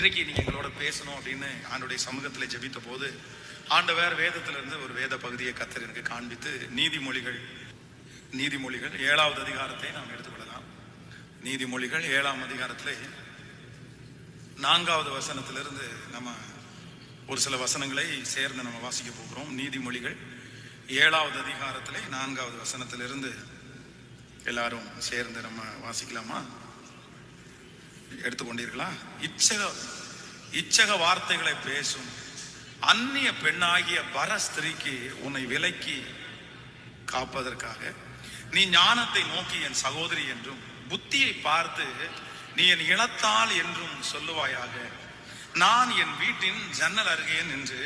இன்றைக்கு நீங்க எங்களோட பேசணும் அப்படின்னு ஆண்டுடைய சமூகத்தில் ஜெபித்த போது ஆண்டவர் வேதத்திலிருந்து ஒரு வேத பகுதியை கர்த்தர் எனக்கு காண்பித்து நீதிமொழிகள் 7வது அதிகாரத்தை நாம் எடுத்துக்கொள்ளலாம். நீதிமொழிகள் 7ஆம் அதிகாரத்திலே 4வது வசனத்திலிருந்து நம்ம ஒரு சில வசனங்களை சேர்ந்து நம்ம வாசிக்க போகிறோம். நீதிமொழிகள் 7வது அதிகாரத்திலே 4வது வசனத்திலிருந்து எல்லாரும் சேர்ந்து நம்ம வாசிக்கலாமா? எடுத்துக்கொண்டீர்களா? இச்சக வார்த்தைகளை பேசும் அந்நிய பெண்ணாகிய பரஸ்திரிக்கு உன்னை விலக்கி காப்பதற்காக நீ ஞானத்தை நோக்கி என் சகோதரி என்றும் புத்தியை பார்த்து நீ என் இனத்தாள் என்றும் சொல்லுவாயாக. நான் என் வீட்டின் ஜன்னல் அருகே நின்று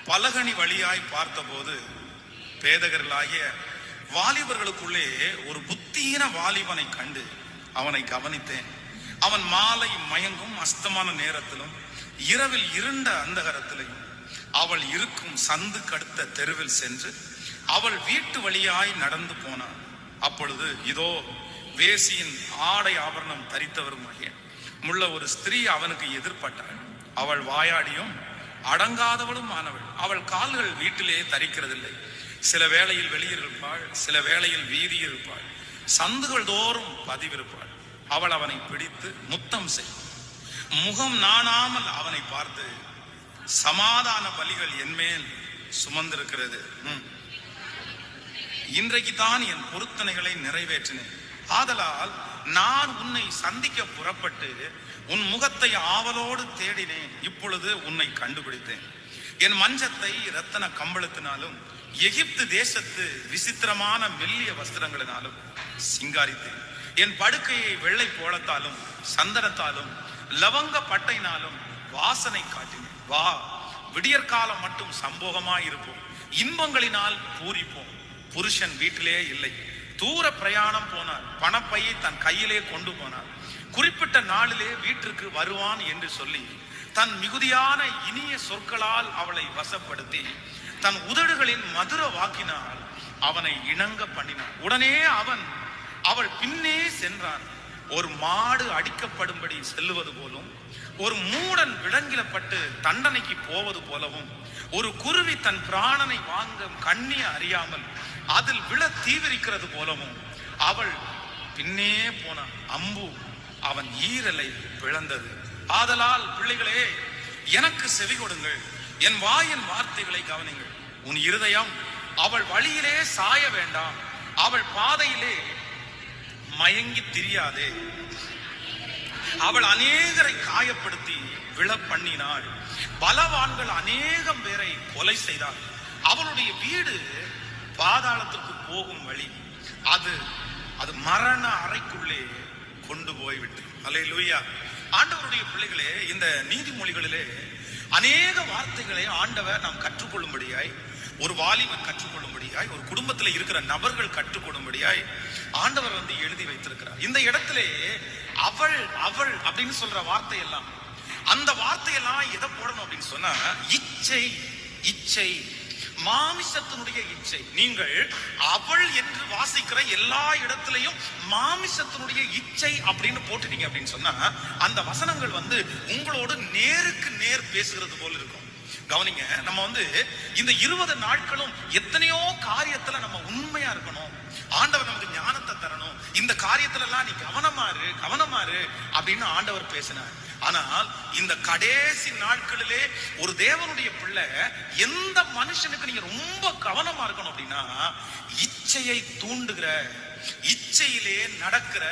பலகனி வழியாய் பார்த்தபோது பேதகர்களாகிய வாலிபர்களுக்குள்ளே ஒரு புத்தீன வாலிபனை கண்டு அவனை கவனித்தேன். அவன் மாலை மயங்கும் அஸ்தமான நேரத்திலும் இரவில் இருண்ட அந்தகரத்திலையும் அவள் இருக்கும் சந்து கடுத்த தெருவில் சென்று அவள் வீட்டு வழியாய் நடந்து போனான். அப்பொழுது இதோ வேசியின் ஆடை ஆபரணம் தரித்தவருமாகிய முள்ள ஒரு ஸ்திரீ அவனுக்கு எதிர்பட்டாள். அவள் வாயாடியும் அடங்காதவளும் ஆனவள். அவள் கால்கள் வீட்டிலே தரிக்கிறதில்லை. சில வேளையில் வெளியிருப்பாள், சில வேளையில் வீதியில் இருப்பாள், சந்துகள் தோறும் பதிவிருப்பாள். அவள் அவனை பிடித்து முத்தம் செய்யும். முகம் நாணாமல் அவனை பார்த்து சமாதான பலிகள் என்மேல் சுமந்திருக்கிறது. இன்றைக்கு தான் என் பொருத்தனைகளை நிறைவேற்றினேன். ஆதலால் நான் உன்னை சந்திக்க புறப்பட்டு உன் முகத்தை ஆவலோடு தேடினேன். இப்பொழுது உன்னை கண்டுபிடித்தேன். என் மஞ்சத்தை இரத்தன கம்பளத்தினாலும் எகிப்து தேசத்து விசித்திரமான மெல்லிய வஸ்திரங்களினாலும் சிங்காரித்தேன். என் படுக்கையை வெள்ளை போலத்தாலும் சந்தனத்தாலும் லவங்க பட்டையினாலும் வாசனை காட்டினேன். வா, விடியற்காலம் மட்டும் சம்போகமாயிருப்போம், இன்பங்களினால் பூரிப்போம். புருஷன் வீட்டிலே இல்லை, தூர பிரயாணம் போனார். பணப்பையை தன் கையிலே கொண்டு போனார். குறிப்பிட்ட நாளிலே வீட்டிற்கு வருவான் என்று சொல்லி தன் மிகுதியான இனிய சொற்களால் அவளை வசப்படுத்தி தன் உதடுகளின் மதுர வாக்கினால் அவனை இணங்க பண்ணினான். உடனே அவள் பின்னே சென்றான். ஒரு மாடு அடிக்கப்படும்படி செல்லுவது போலும், ஒரு மூடன் விலங்கிடப்பட்டு தண்டனைக்கு போவது போலவும், ஒரு குருவி தன் பிராணனை வாங்கும் கண்ணிய அறியாமல் அதில் விழ தீவிரிக்கிறது போலவும் அவள் பின்னே போனான். அம்பு அவன் ஈரலை பிளந்தது. ஆதலால் பிள்ளைகளே, எனக்கு செவி கொடுங்கள், என் வாயின் வார்த்தைகளை கவனிங்கள். உன் இருதயம் அவள் வழியிலே சாய வேண்டாம், அவள் பாதையிலே மயங்கி திரியாதே. அவள் அநேகரை காயப்படுத்தி விழ பண்ணினாள். பலவான்கள் அநேகம் பேரை கொலை செய்தாள். அவளுடைய வீடு பாதாளத்துக்கு போகும் வழி, அது மரண அறைக்குள்ளே கொண்டு போய்விட்டு. அல்லேலூயா. ஆண்டவருடைய பிள்ளைகளே, இந்த நீதிமொழிகளிலே அநேக வார்த்தைகளை ஆண்டவர் நாம் கற்றுக்கொள்ளும்படியாய், ஒரு வாலிபன் கற்றுக்கொள்ளும்படியாய், ஒரு குடும்பத்தில் இருக்கிற நபர்கள் கற்றுக்கொள்ளும்படியாய் ஆண்டவர் எழுதி வைத்திருக்கிறார். இந்த இடத்திலே அவள் அப்படின்னு சொல்ற வார்த்தையெல்லாம், அந்த வார்த்தையெல்லாம் எதை போடணும் அப்படின்னு சொன்னா, இச்சை, மாமிசத்தினுடைய இச்சை. நீங்கள் அவள் என்று வாசிக்கிற எல்லா இடத்திலையும் மாமிசத்தினுடைய இச்சை அப்படின்னு போட்டுட்டீங்க அப்படின்னு சொன்னா, அந்த வசனங்கள் உங்களோடு நேருக்கு நேர் பேசுகிறது போல இருக்கும். கவனிங்க, நம்ம இந்த 20 நாட்களும் எத்தனையோ காரியத்துல நம்ம உண்மையா இருக்கணும். ஆண்டவர் நமக்கு ஞானத்தை தரணும். இந்த காரியத்துல எல்லாம் நீ கவனமாறு அப்படின்னு ஆண்டவர் பேசினார். ஆனால் இந்த கடைசி நாட்களிலே ஒரு தேவனுடைய பிள்ளை எந்த மனுஷனுக்கு நீங்க ரொம்ப கவனமா இருக்கணும் அப்படின்னா, இச்சையை தூண்டுகிற, இச்சையிலே நடக்கிற,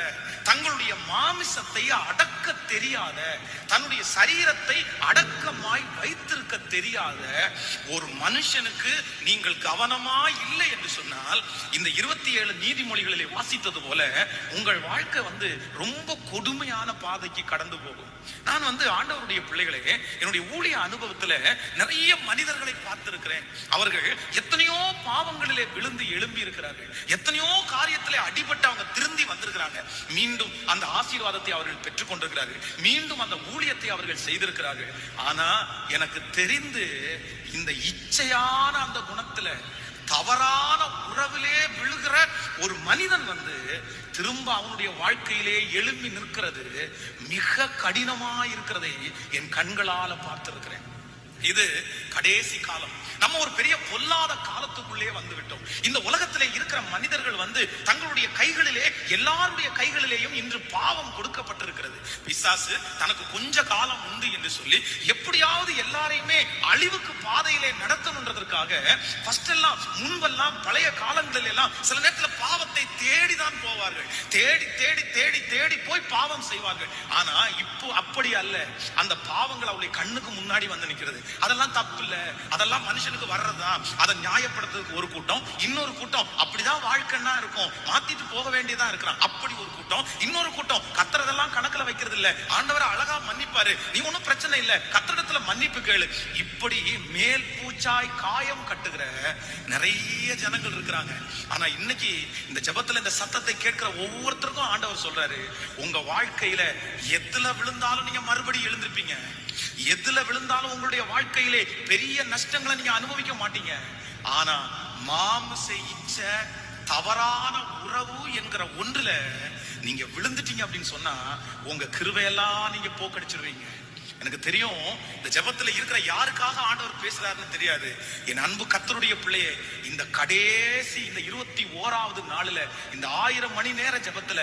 தங்களுடைய மாமிசத்தை அடக்க தெரியாத, தன்னுடைய சரீரத்தை அடக்கமாய் வைத்திருக்க தெரியாத ஒரு மனுஷனுக்கு நீங்கள் கவனமா இல்லை என்று சொன்னால், இந்த 27 நீதிமொழிகளிலே வாசித்தது போல உங்கள் வாழ்க்கை ரொம்ப கொடுமையான பாதைக்கு கடந்து போகும். நான் ஆண்டவருடைய பிள்ளைகளே, என்னுடைய ஊழிய அனுபவத்துல நிறைய மனிதர்களை பார்த்திருக்கிறேன். அவர்கள் எத்தனையோ பாவங்களிலே விழுந்து எழும்பி இருக்கிறார்கள். எத்தனையோ காரியத்திலே அடிபட்டு அவங்க திருந்தி வந்திருக்கிறாங்க. மீண்டும் அந்த ஆசீர்வாதத்தை அவர்கள் பெற்றுக் கொண்டிருக்கிறார்கள். மீண்டும் அந்த ஊழியத்தை அவர்கள் செய்திருக்கிறார்கள். ஆனா எனக்கு தெரிந்து இந்த இச்சையான அந்த குணத்துல, தவறான உறவிலே விழுகிற ஒரு மனிதன் திரும்ப அவனுடைய வாழ்க்கையிலே எழும்பி நிற்கிறது மிக கடினமா இருக்கிறதை என் கண்களால பார்த்திருக்கிறேன். இது கடைசி காலம். நம்ம ஒரு பெரிய பொல்லாத காலத்துக்குள்ளே வந்து விட்டோம். இந்த உலகத்திலே இருக்கிற மனிதர்கள் தங்களுடைய கைகளிலே, எல்லாருடைய கைகளிலேயும் இன்று பாவம் கொடுக்கப்பட்டிருக்கிறது. பிசாசு தனக்கு கொஞ்ச காலம் உண்டு என்று சொல்லி எப்படியாவது எல்லாரையுமே அழிவுக்கு பாதையிலே நடத்தணுன்றதற்காக முன்பெல்லாம் பழைய காலங்களில் எல்லாம் சில நேரத்தில் பாவத்தை தேடிதான் போவார்கள். தேடி தேடி தேடி தேடி போய் பாவம் செய்வார்கள். ஆனா இப்போ அப்படி அல்ல. அந்த பாவங்கள் அவளுடைய கண்ணுக்கு முன்னாடி வந்து நிற்கிறது. அதெல்லாம் தப்பு இல்ல, அதெல்லாம் மனுஷனுக்கு வர்றதுதான். அதை நியாயப்படுத்துறதுக்கு ஒரு கூட்டம், இன்னொரு கூட்டம் அப்படிதான் வாழ்க்கைன்னா இருக்கும், மாத்திட்டு போக வேண்டியதா இருக்கிறான் அப்படி ஒரு கூட்டம். இன்னொரு கூட்டம் கத்துறதெல்லாம் கணக்குல வைக்கிறது இல்ல, ஆண்டவர் அழகா மன்னிப்பாரு, நீ ஒன்னும் பிரச்சனை இல்ல, கத்திரத்துல மன்னிப்பு கேளு. இப்படி மேல் பூச்சாய் காயம் கட்டுகிற நிறைய ஜனங்கள் இருக்கிறாங்க. ஆனா இன்னைக்கு இந்த ஜெபத்துல இந்த சத்தத்தை கேட்கிற ஒவ்வொருத்தருக்கும் ஆண்டவர் சொல்றாரு, உங்க வாழ்க்கையில எதுல விழுந்தாலும் நீங்க மறுபடியும் எழுந்திருப்பீங்க. எதுல விழுந்தாலும் உங்களுடைய வாழ்க்கையிலே பெரிய நஷ்டங்களை நீங்க அனுபவிக்க மாட்டீங்க. ஆனா மாம்ச இச்சை, தவறான உறவு என்கிற ஒன்றுல நீங்க விழுந்துட்டீங்க அப்படின்னு சொன்னா உங்க கிருபையெல்லாம் நீங்க போக்கடிச்சிருவீங்க. எனக்கு தெரியும் இந்த ஜெபத்துல இருக்கிற யாருக்காக ஆண்டவர் பேசுறாருன்னு தெரியாது. என் அன்பு கர்த்தருடைய பிள்ளையே, இந்த கடைசி இந்த 21வது நாளுல இந்த 1000 மணி நேர ஜெபத்துல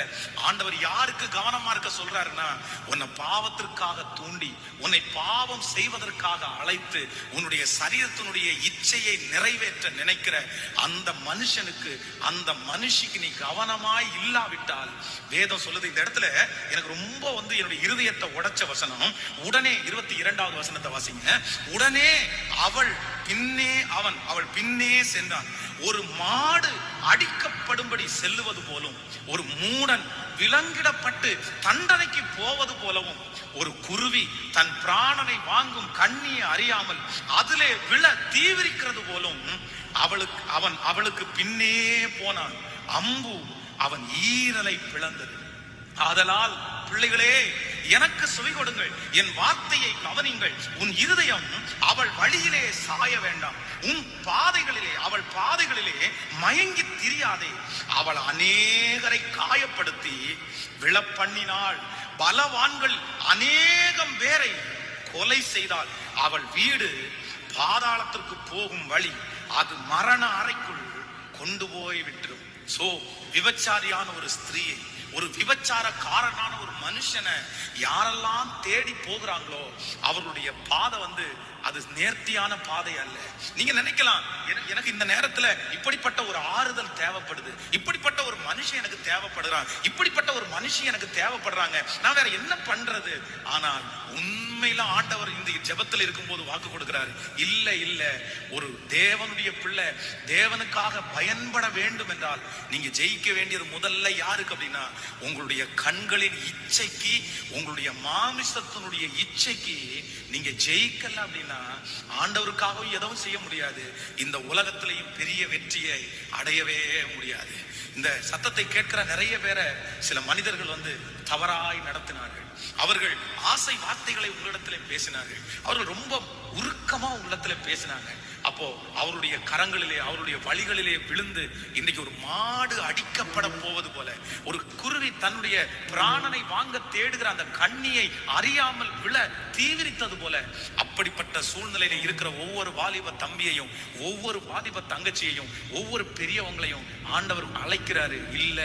ஆண்டவர் யாருக்கு கவனமா இருக்க சொல்றாருன்னா, உன்னை பாவத்திற்காக தூண்டி, உன்னை பாவம் செய்வதற்காக அழைத்து, உன்னுடைய சரீரத்தினுடைய இச்சையை நிறைவேற்ற நினைக்கிற அந்த மனுஷனுக்கு, அந்த மனுஷிக்கு நீ கவனமாய் இல்லாவிட்டால், வேதம் சொல்லுது இந்த இடத்துல எனக்கு ரொம்ப என்னுடைய இருதயத்தை உடைச்ச வசனம். உடனே 22வது வசனத்தை வாசிங்க. உடனே அவள் பின்னே சென்றான். ஒரு மாடு அடிக்கப்படும்படி செல்லுவது போலும், ஒரு மூடன் விலங்கிடப்பட்டு தண்டனைக்கு போவது போலவும், ஒரு குருவி தன் பிராணனை வாங்கும் கண்ணியை அறியாமல் அதிலே விழ தீவிரிக்கிறது போலும் அவளுக்கு பின்னே போனான். அம்பு அவன் ஈரலை பிளந்தது. ஆதலால் பிள்ளைகளே, எனக்கு செவி கொடுங்கள், என் வார்த்தையை கவனிங்கள். உன் இருதயம் அவள் வழியிலே சாய வேண்டாம், அவள் பாதைகளிலே மயங்கி திரியாதே. அவள் அநேகரை காயப்படுத்தி விழப்பண்ணினாள், பலவான்கள் அநேகம் பேரை கொலை செய்தாள். அவள் வீடு பாதாளத்திற்கு போகும் வழி, அது மரண அறைக்குள் கொண்டு போய் விட்டுரும். சோ விபச்சாரியான ஒரு ஸ்திரீயை, ஒரு விபச்சாரக்காரனான ஒரு மனுஷனை யாரெல்லாம் தேடி போகிறாங்களோ அவர்களுடைய பாதை அது நேர்த்தியான பாதை அல்ல. நீங்க நினைக்கலாம், எனக்கு இந்த நேரத்துல இப்படிப்பட்ட ஒரு ஆறுதல் தேவைப்படுது, இப்படிப்பட்ட ஒரு மனுஷன் எனக்கு தேவைப்படுறான், இப்படிப்பட்ட ஒரு மனுஷன் எனக்கு தேவைப்படுறாங்க, நான் வேற என்ன பண்றது? ஆனால் உண்மையில ஆண்டவர் இந்த ஜெபத்தில் இருக்கும்போது வாக்கு கொடுக்கிறாரு, இல்ல இல்ல, ஒரு தேவனுடைய பிள்ளை தேவனுக்காக பயன்பட வேண்டும் என்றால் நீங்க ஜெயிக்க வேண்டியது முதல்ல யாருக்கு அப்படின்னா, உங்களுடைய கண்களின் இச்சைக்கு, உங்களுடைய மாமிசத்தினுடைய இச்சைக்கு நீங்க ஜெயிக்கல அப்படின்னா ஆண்டவருக்காகவும் எதுவும் செய்ய முடியாது, இந்த உலகத்திலையும் பெரிய வெற்றியை அடையவே முடியாது. இந்த சத்தத்தை கேட்கிற நிறைய பேரை சில மனிதர்கள் தவறாய் நடத்தினார்கள். அவர்கள் ஆசை வார்த்தைகளை உங்களிடத்துல பேசினார்கள். அவர்கள் ரொம்ப உருக்கமா உங்களிடத்துல பேசினாங்க. அப்போ அவருடைய கரங்களிலே, அவருடைய வழிகளிலே விழுந்து இன்னைக்கு ஒரு மாடு அடிக்கப்பட போவது போல, ஒரு குருவி தன்னுடைய பிராணனை வாங்க தேடுகிற அந்த கண்ணியை அறியாமல் விழ தீவிரித்தது போல, அப்படிப்பட்ட சூழ்நிலையில இருக்கிற ஒவ்வொரு வாலிப தம்பியையும், ஒவ்வொரு வாலிப தங்கச்சியையும், ஒவ்வொரு பெரியவங்களையும் ஆண்டவர் அழைக்கிறாரு. இல்ல,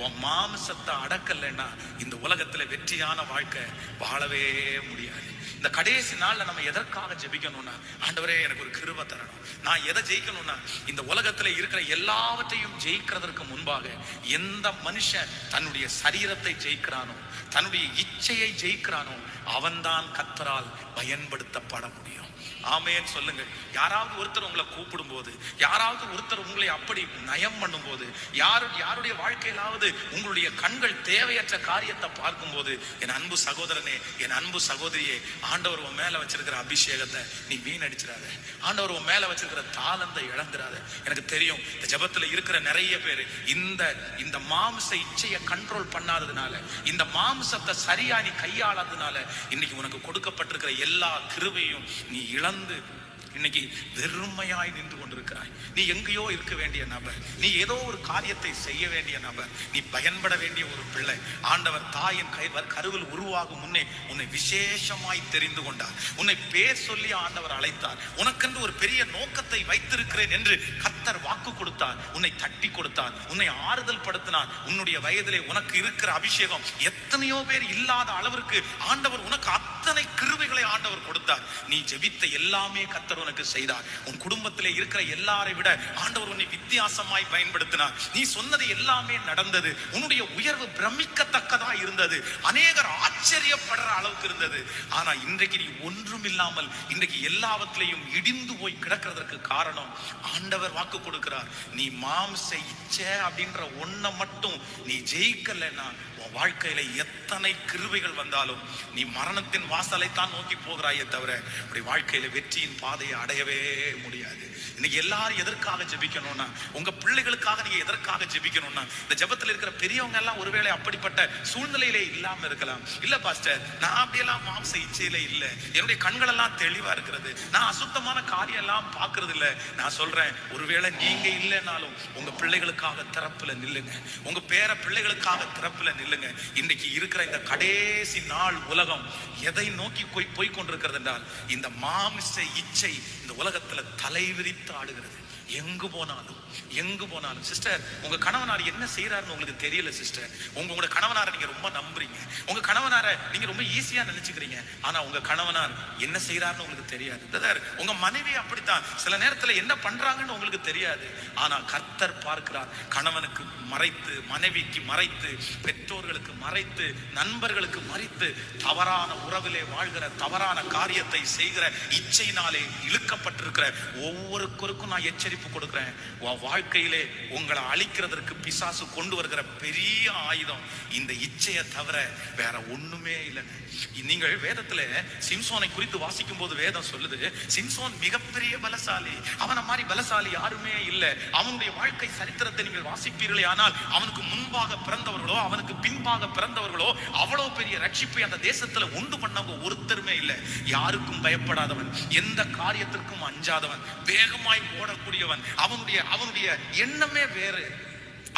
உன் மாமிசத்தை அடக்கலைன்னா இந்த உலகத்துல வெற்றியான வாழ்க்கை வாழவே முடியாது. இந்த கடைசி நாள்ல நம்ம எதற்காக ஜெபிக்கணும்னா, ஆண்டவரே எனக்கு ஒரு கிருபை தரணும். நான் எதை ஜெயிக்கணும்னா, இந்த உலகத்துல இருக்கிற எல்லாவற்றையும் ஜெயிக்கிறதற்கு முன்பாக எந்த மனுஷன் தன்னுடைய சரீரத்தை ஜெயிக்கிறானோ, தன்னுடைய இச்சையை ஜெயிக்கிறானோ, அவன்தான் கர்த்தரால் பயன்படுத்தப்பட முடியும். ஆமென் சொல்லுங்க. யாராவது ஒருத்தர் உங்களை கூப்பிடும் போது, யாராவது ஒருத்தர் உங்களை அப்படி நயம் பண்ணும் போது, யாருடைய வாழ்க்கையிலாவது உங்களுடைய கண்கள் தேவையற்ற காரியத்தை பார்க்கும் போது, என் அன்பு சகோதரனே, என் அன்பு சகோதரியே, ஆண்டவர் உன் மேல வச்சிருக்கிற அபிஷேகத்தை நீ வீணடிச்சிடாத. ஆண்டவர் உன் மேல வச்சிருக்கிற தாளந்தை இழந்துடாத. எனக்கு தெரியும் இந்த ஜெபத்துல இருக்கிற நிறைய பேர் இந்த மாம்ச இச்சையை கண்ட்ரோல் பண்ணாததுனால, இந்த மாம்சத்தை சரியா நீ கையாளாததுனால இன்னைக்கு உனக்கு கொடுக்கப்பட்டிருக்கிற எல்லா கிருபையும் நீ இழந்து இன்னைக்கு வெறுமையாய் நின்று கொண்டிருக்கிறாய். நீ எங்கேயோ இருக்க வேண்டிய நபர், நீ ஏதோ ஒரு காரியத்தை செய்ய வேண்டிய நபர், நீ பயன்பட வேண்டிய ஒரு பிள்ளை. ஆண்டவர் தாயின் கருவில் உருவாகும் முன்னே உன்னை விசேஷமாய் தெரிந்து கொண்டார். உன்னை பேர் சொல்லி ஆண்டவர் அழைத்தார். உனக்கென்று ஒரு பெரிய நோக்கத்தை வைத்திருக்கிறேன் என்று கர்த்தர் வாக்கு கொடுத்தார். உன்னை தட்டி கொடுத்தார், உன்னை ஆறுதல் படுத்தினார். உன்னுடைய வயதிலே உனக்கு இருக்கிற அபிஷேகம் எத்தனையோ பேர் இல்லாத அளவிற்கு ஆண்டவர் உனக்கு அத்தனை கிருபைகளை ஆண்டவர் கொடுத்தார். நீ ஜெபித்த எல்லாமே கர்த்தர் உனக்கு செய்தார். உன் குடும்பத்திலே இருக்கிற எல்லாரை விட ஆண்டவர் உன்னை வித்தியாசமாய் பயன்படுத்தினார். நீ சொன்னது எல்லாமே நடந்தது. உன்னுடைய உயர்வு பிரமிக்கத்தக்கதா இருந்தது. அநேகர் ஆச்சரியப்படுற அளவுக்கு இருந்தது. ஆனா இன்றைக்கு நீ ஒன்றும் இல்லாமல் இன்றைக்கு எல்லாவற்றிலையும் இடிந்து போய் கிடக்கிறதற்கு காரணம் ஆண்டவர் வாக்கு கொடுக்கிறார். நீ மாம்ச இச்சை அப்படின்ற ஒன்றை மட்டும் நீ ஜெயிக்கலைன்னா உன் வாழ்க்கையில எத்தனை கிருபைகள் வந்தாலும் நீ மரணத்தின் வாசலை தான் நோக்கி போகிறாயே தவிர அப்படி வாழ்க்கையில வெற்றியின் பாதையை அடையவே முடியாது. இன்னைக்கு எல்லாரும் எதற்காக ஜெபிக்கணும்னா, உங்க பிள்ளைகளுக்காக நீங்க எதற்காக ஜெபிக்கணும்னா, இந்த ஜெபத்தில் இருக்கிற பெரியவங்க எல்லாம் ஒருவேளை அப்படிப்பட்ட சூழ்நிலையிலே இல்லாம இருக்கலாம். இல்ல பாஸ்டர், நான் அப்படியெல்லாம் மாம்ச இச்சையில இல்ல, என்னுடைய கண்கள் எல்லாம் தெளிவா இருக்கிறது, நான் அசுத்தமான காரியம் எல்லாம் பாக்குறது இல்ல. நான் சொல்றேன், ஒருவேளை நீங்க இல்லைனாலும் உங்க பிள்ளைகளுக்காக திறப்புல நில்லுங்க, உங்க பேர பிள்ளைகளுக்காக திறப்புல நில்லுங்க. இன்றைக்கு இருக்கிற இந்த கடைசி நாள் உலகம் எதை நோக்கி போய் கொண்டிருக்கிறது என்றால், இந்த மாம்ச இச்சை இந்த உலகத்துல தலைவிரித்து ஆடுகிறது. எங்கு போனாலும் சிஸ்டர், உங்க கணவனார் என்ன செய்யறாருன்னு உங்களுக்கு தெரியல சிஸ்டர். உங்களோட கணவனாரை நீங்க ரொம்ப நம்புறீங்க, உங்க கணவனாரை நீங்க ரொம்ப ஈஸியா நினைச்சுக்கிறீங்க. ஆனா உங்க கணவனார் என்ன செய்யறாருன்னு உங்களுக்கு தெரியாது. பிரதர், உங்க மனைவி அப்படித்தான், சில நேரத்துல என்ன பண்றாங்கன்னு உங்களுக்கு தெரியாது. ஆனா கர்த்தர் பார்க்கிறார். கணவனுக்கு மறைத்து, மனைவிக்கு மறைத்து, பெற்றோர்களுக்கு மறைத்து, நண்பர்களுக்கு மறைத்து, தவறான உறவிலே வாழ்கிற, தவறான காரியத்தை செய்கிற, இச்சையினாலே இழுக்கப்பட்டிருக்கிற ஒவ்வொருவருக்கும் நான் எச்சரிப்பு கொடுக்கிறேன். வாழ்க்கையிலே உங்களை அழிக்கிறதற்கு பிசாசு கொண்டு வருகிற பெரிய ஆயுதம் இந்த இச்சையை தவிர வேற ஒண்ணுமே இல்லைங்க. நீங்கள் வேதத்துல சிம்சோனை குறித்து வாசிக்கும் போது வேதம் சொல்லுது, சிம்சோன் மிகப்பெரிய பலசாலி, அவனை மாதிரி பலசாலி யாருமே இல்லை. அவனுடைய வாழ்க்கை சரித்திரத்தை நீங்கள் வாசிப்பீர்களே ஆனால் அவனுக்கு முன்பாக பிறந்தவர்களோ அவனுக்கு பின்பாக பிறந்தவர்களோ அவ்வளவு பெரிய ரட்சிப்பை அந்த தேசத்துல உண்டு பண்ணவங்க ஒருத்தருமே இல்லை. யாருக்கும் பயப்படாதவன், எந்த காரியத்திற்கும் அஞ்சாதவன், வேகமாய் ஓடக்கூடியவன், அவனுடைய எண்ணமே வேறு.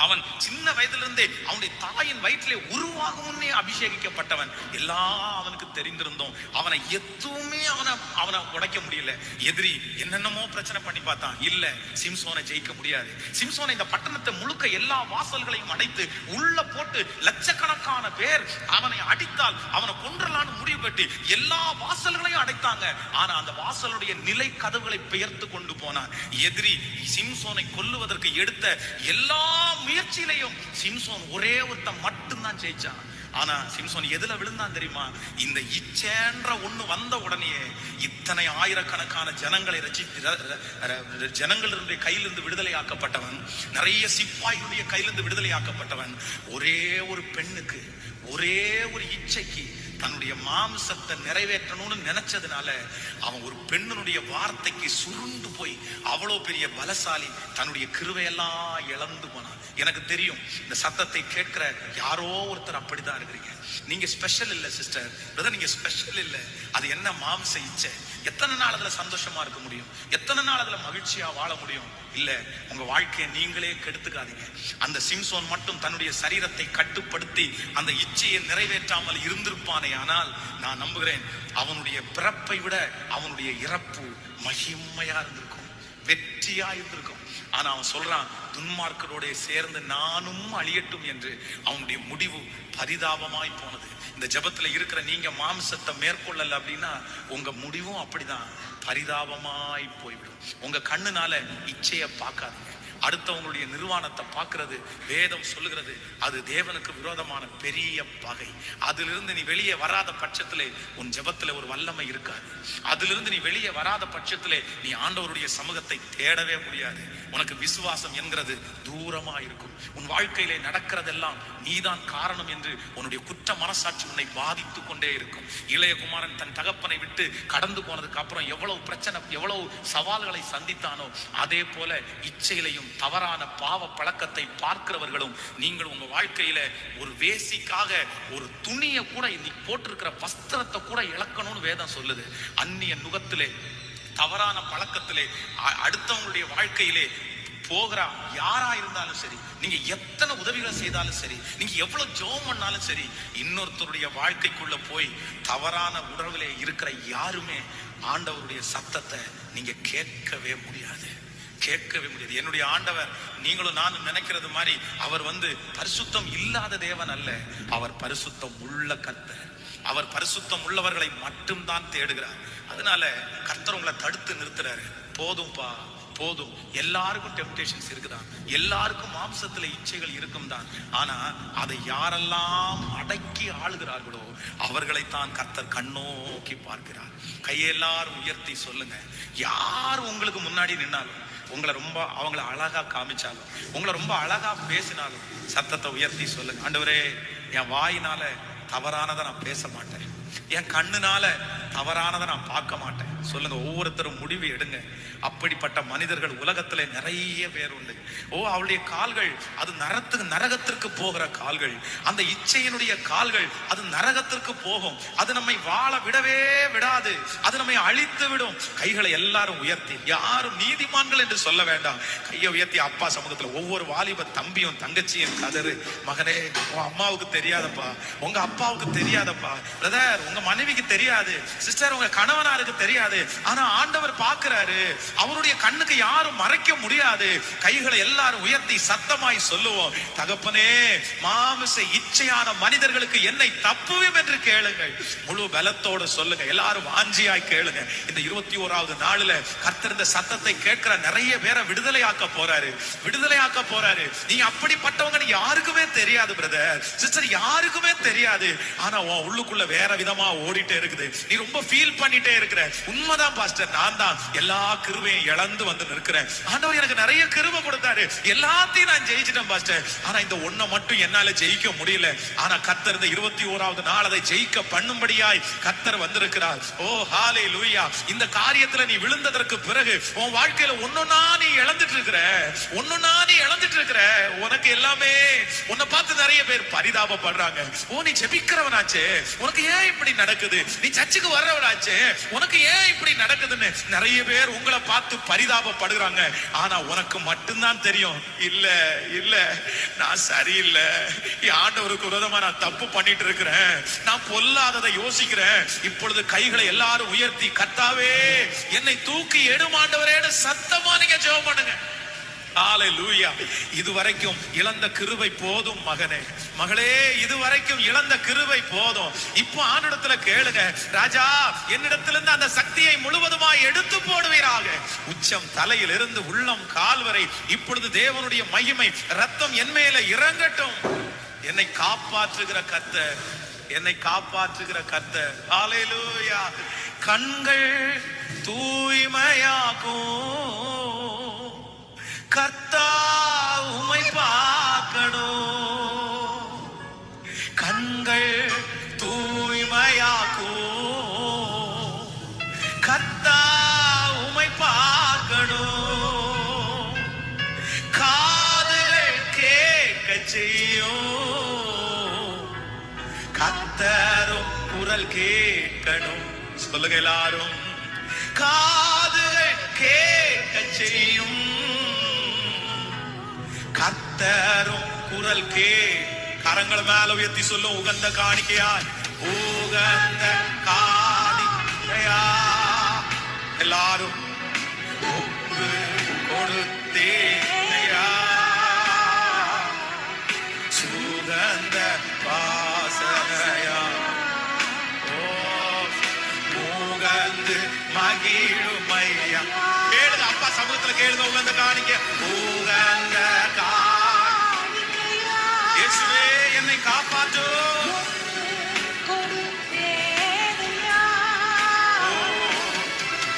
அவன் சின்ன வயதிலிருந்தே அவனுடைய தாயின் வயிற்றிலே உருவாகும் முன்னே அபிஷேகிக்கப்பட்டவன். எல்லாம் அவனுக்கு தெரிந்திருந்தோம். அவனை எதுவுமே அவனை உடைக்க முடியல. எதிரி என்னென்னமோ பிரச்சனை பண்ணி பார்த்தான், இல்ல சிம்சோனை ஜெயிக்க முடியாது. சிம்சோனை இந்த பட்டணத்தை முழுக்க எல்லா வாசல்களையும் அடைத்து உள்ள போட்டு லட்சக்கணக்கான பேர் அவனை அடித்தால் அவனை கொன்றலான்னு முடிவு பெற்று எல்லா வாசல்களையும் அடைத்தாங்க. ஆனா அந்த வாசலுடைய நிலை கதவுகளை பெயர்த்து கொண்டு போனான். எதிரி சிம்சோனை கொல்லுவதற்கு எடுத்த எல்லா முயற்சியிலையும் சிம்சோன் ஒரே ஒருத்தன் மட்டும்தான் ஜெயிச்சான். ஆனா சிம்சோன் எதுல விழுந்தான் தெரியுமா? இந்த இச்சேன்ற ஒண்ணு வந்த உடனே இத்தனை ஆயிரக்கணக்கான ஜனங்களை ஜனங்களுடைய கையிலிருந்து விடுதலை ஆக்கப்பட்டவன், நிறைய சிப்பாய்களுடைய கையிலிருந்து விடுதலை ஆக்கப்பட்டவன், ஒரே ஒரு பெண்ணுக்கு, ஒரே ஒரு இச்சைக்கு தன்னுடைய மாம்சத்தை நிறைவேற்றணும்னு நினைச்சதுனால அவன் ஒரு பெண்ணுடைய வார்த்தைக்கு சுருண்டு போய் அவ்வளவு பெரிய பலசாலி தன்னுடைய கிருவையெல்லாம் இழந்து போனான். எனக்கு தெரியும், இந்த சத்தத்தை கேட்கிற யாரோ ஒருத்தர் அப்படிதான் இருக்கிறீங்க. நீங்க ஸ்பெஷல் இல்ல சிஸ்டர், பிரதர், நீங்க ஸ்பெஷல் இல்ல. அது என்ன மாம்ச இச்சை? எத்தனை நாள் அதுல சந்தோஷமா இருக்க முடியும்? எத்தனை நாள் அதுல மகிழ்ச்சியா வாழ முடியும்? இல்ல, உங்க வாழ்க்கையை நீங்களே கெடுத்துக்காதீங்க. அந்த சிம்சோன் மட்டும் தன்னுடைய சரீரத்தை கட்டுப்படுத்தி அந்த இச்சையை நிறைவேற்றாமல் இருந்திருப்பானே ஆனால் நான் நம்புகிறேன் அவனுடைய பிறப்பை விட அவனுடைய இறப்பு மகிமையா இருந்திருக்கும், வெற்றியா இருந்திருக்கும். ஆனா அவன் சொல்றான், துன்மார்க்கரோட சேர்ந்து நானும் அழியட்டும் என்று. அவனுடைய முடிவு பரிதாபமாய் போனது. இந்த ஜெபத்துல இருக்கிற நீங்க மாம்சத்தை மேற்கொள்ளல அப்படின்னா உங்க முடிவும் அப்படிதான் பரிதாபமாய் போய்விடும். உங்க கண்ணுனால இச்சைய பார்க்காதீங்க. அடுத்தவங்களுடைய நிர்வாணத்தை பார்க்கிறது வேதம் சொல்லுகிறது அது தேவனுக்கு விரோதமான பெரிய பகை. அதிலிருந்து நீ வெளியே வராத பட்சத்திலே உன் ஜெபத்துல ஒரு வல்லமை இருக்காது. அதிலிருந்து நீ வெளியே வராத பட்சத்திலே நீ ஆண்டவருடைய சமூகத்தை தேடவே முடியாது. உனக்கு விசுவாசம் என்கிறது தூரமா இருக்கும். உன் வாழ்க்கையிலே நடக்கிறதெல்லாம் நீதான் காரணம் என்று உன்னுடைய குற்ற மனசாட்சி உன்னை பாதித்து கொண்டே இருக்கும். இளையகுமாரன் தன் தகப்பனை விட்டு கடந்து போனதுக்கு அப்புறம் எவ்வளவு பிரச்சனை, எவ்வளவு சவால்களை சந்தித்தானோ அதே போல இச்சையிலையும் தவறான பாவ பழக்கத்தை பார்க்கிறவர்களும் நீங்கள் உங்க வாழ்க்கையில ஒரு வேசிக்காக ஒரு துணியை கூட நீ போட்டிருக்கிற வஸ்திரத்தை கூட இழக்கணும்னு வேதம் சொல்லுது. அந்நிய நுகத்திலே தவறான பழக்கத்திலே அடுத்தவங்களுடைய வாழ்க்கையிலே போகிற யாரா இருந்தாலும் சரி, நீங்க எத்தனை உதவிகளை செய்தாலும் சரி, நீங்க எவ்வளவு ஜெபம் பண்ணாலும் சரி, இன்னொருத்தருடைய வாழ்க்கைக்குள்ள போய் தவறான உறவிலே இருக்கிற யாருமே ஆண்டவருடைய சத்தத்தை நீங்க கேட்கவே முடியாது. என்னுடைய ஆண்டவர் நீங்களும் நானும் நினைக்கிறது மாதிரி அவர் பரிசுத்தம் இல்லாத தேவன் அல்ல. அவர் பரிசுத்தம் உள்ள கர்த்தர். அவர் பரிசுத்தம் உள்ளவர்களை மட்டும்தான் தேடுகிறார். அதனால கர்த்தர் உங்களை தடுத்து நிறுத்துறாரு. போதும்பா, போதும். எல்லாருக்கும் டெம்ப்டேஷன்ஸ் இருக்குதான், எல்லாருக்கும் மாம்சத்துல இச்சைகள் இருக்கும் தான். ஆனா அதை யாரெல்லாம் அடக்கி ஆளுகிறார்களோ அவர்களைத்தான் கர்த்தர் கண்ணோக்கி பார்க்கிறார். கையெல்லாரும் உயர்த்தி சொல்லுங்க. யார் உங்களுக்கு முன்னாடி நின்னாலும், அவங்களை அழகா காமிச்சாலும், உங்களை ரொம்ப அழகா பேசினாலும் சத்தத்தை உயர்த்தி சொல்லுங்க. ஆண்டவரே, என் வாயினால தவறானதை நான் பேச மாட்டேன், என் கண்ணுனால தவறானதை நான் பார்க்க மாட்டேன். சொல்லுங்க. ஒவ்வொருத்தரும் முடிவு எடுங்க. அப்படிப்பட்ட மனிதர்கள் உலகத்துல நிறைய பேர் உண்டு. அவளுடைய கால்கள் அது நரகத்திற்கு போகிற கால்கள். அந்த இச்சையினுடைய கால்கள் அது நரகத்திற்கு போகும். அது நம்மை வாழ விடவே விடாது. அது நம்மை அழித்து விடும். கைகளை எல்லாரும் உயர்த்தி, யாரும் நீதிமான்கள் என்று சொல்ல வேண்டாம், கையை உயர்த்தி அப்பா சமூகத்துல ஒவ்வொரு வாலிப தம்பியும் தங்கச்சியும் கதறு. மகனே, உங்க அம்மாவுக்கு தெரியாதப்பா, உங்க அப்பாவுக்கு தெரியாதப்பா, பிரதர் உங்க மனைவிக்கு தெரியாது, சிஸ்டர் உங்க கணவனாருக்கு தெரியாது, ஆனா ஆண்டவர் பார்க்கிறாரு. அவருடைய கண்ணுக்கு யாரும் மறைக்க முடியாது. கைகளை எல்லாரும் உயர்த்தி சத்தமாய் சொல்லுவோம். தகப்பனே, மாமிச இச்சையான மனிதர்களுக்கு என்னை தப்புவேன் என்று கேளுங்கள். முழு பலத்தோடு சொல்லுங்க. எல்லாரும் வாஞ்சியாய் கேளுங்க. இந்த 21வது நாளில கர்த்தர் இந்த சத்தத்தை கேட்கிற நிறைய பேரை விடுதலையாக்க போறாரு. நீங்க அப்படிப்பட்டவங்க யாருக்குமே தெரியாது பிரதர், சிஸ்டர், யாருக்குமே தெரியாது. ஆனா உன் உள்ளுக்குள்ள வேற விதமா ஓடிட்டே இருக்குது. நீ ரொம்ப ஃபீல் பண்ணிட்டே இருக்கிற. உண்மைதான் பாஸ்டர், நான் தான் எல்லா கிருபையும் இழந்து வந்து நிற்கிறேன். ஆண்டவர் எனக்கு நிறைய கிருபை கொடுத்தாரு, எல்லாத்தையும் நான் ஜெயிச்சிட்டேன் பாஸ்டர். ஆனா இந்த ஒன்ன மட்டும் என்னால ஜெயிக்க முடியல. ஆனா கர்த்தர் இந்த 21வது நாள் அதை ஜெயிக்க பண்ணும்படியாய் கர்த்தர் வந்திருக்கிறார். ஓ ஹalleluya. இந்த காரியத்துல நீ விழுந்ததற்கு பிறகு உன் வாழ்க்கையில ஒன்னொன்னா நீ இழந்துட்டு இருக்கிற. உனக்கு எல்லாமே உன்னை பார்த்து நிறைய பேர் பரிதாபப்படுறாங்க. நீ ஜெபிக்கிறவனாச்சே, உனக்கு ஏன் இப்படி நடக்குது? நீ சர்ச்சுக்கு வர்றவனாச்சே, உனக்கு ஏன் இப்படி நடக்குதுன்னு நிறைய பேர் உங்களை பார்த்து பரிதாபப்படுறாங்க. ஆனா உனக்கு மட்டும்தான் தெரியும், இல்ல நான் சரியில்லை, ஆண்டவருக்கு விரோதமா நான் தப்பு பண்ணிட்டு இருக்கிறேன், நான் பொல்லாததை யோசிக்கிறேன். இப்பொழுது கைகளை எல்லாரும் உயர்த்தி, கர்த்தாவே என்னை தூக்கி எடுமாண்டவரேன்னு சத்தமா நீங்க ஜெபம் பண்ணுங்க. ஹalleluya. இதுவரைக்கும் இழந்த கிருபை போதும் மகனே, மகளே, இதுவரைக்கும் இழந்த கிருபை போதும். இப்போ ஆண்டவரிடத்துல கேளுங்க. ராஜா, என்னிடத்திலிருந்து அந்த சக்தியை முழுவதுமாய் எடுத்து போடுவீராக. உச்சம் தலையில் இருந்து உள்ளம் கால் வரை இப்பொழுது தேவனுடைய மகிமை ரத்தம் என் மேல இறங்கட்டும். என்னை காப்பாற்றுகிற கர்த்தர், ஹalleluya. கண்கள் தூய்மையாகும் கர்த்தா, உம்மை பார்க்கணும். கண்கள் தூய்மையாக்கும் கர்த்தா, உம்மை பார்க்கணும். காதுகள் கேட்க செய்யும் கர்த்தரும் குரல் கேட்கணும். சொல்லுங்க எல்லாரும். காதுகள் கேட்க செய்யும் கர்த்தரும் குரல் கரங்களை மேல உயர்த்தி சொல்லும். உகந்த காணிக்கையாய், உகந்த காணிக்கையா எல்லாரும் ஒப்பு கொடுத்தேயா, சுகந்த வாசனையா, உகந்து மகிழுமையா. கேளுங்க அப்பா சமூகத்துல, கேளுங்க. உகந்த காணிக்கை, உகந்த இயேசுவே என்னை காப்பாற்று.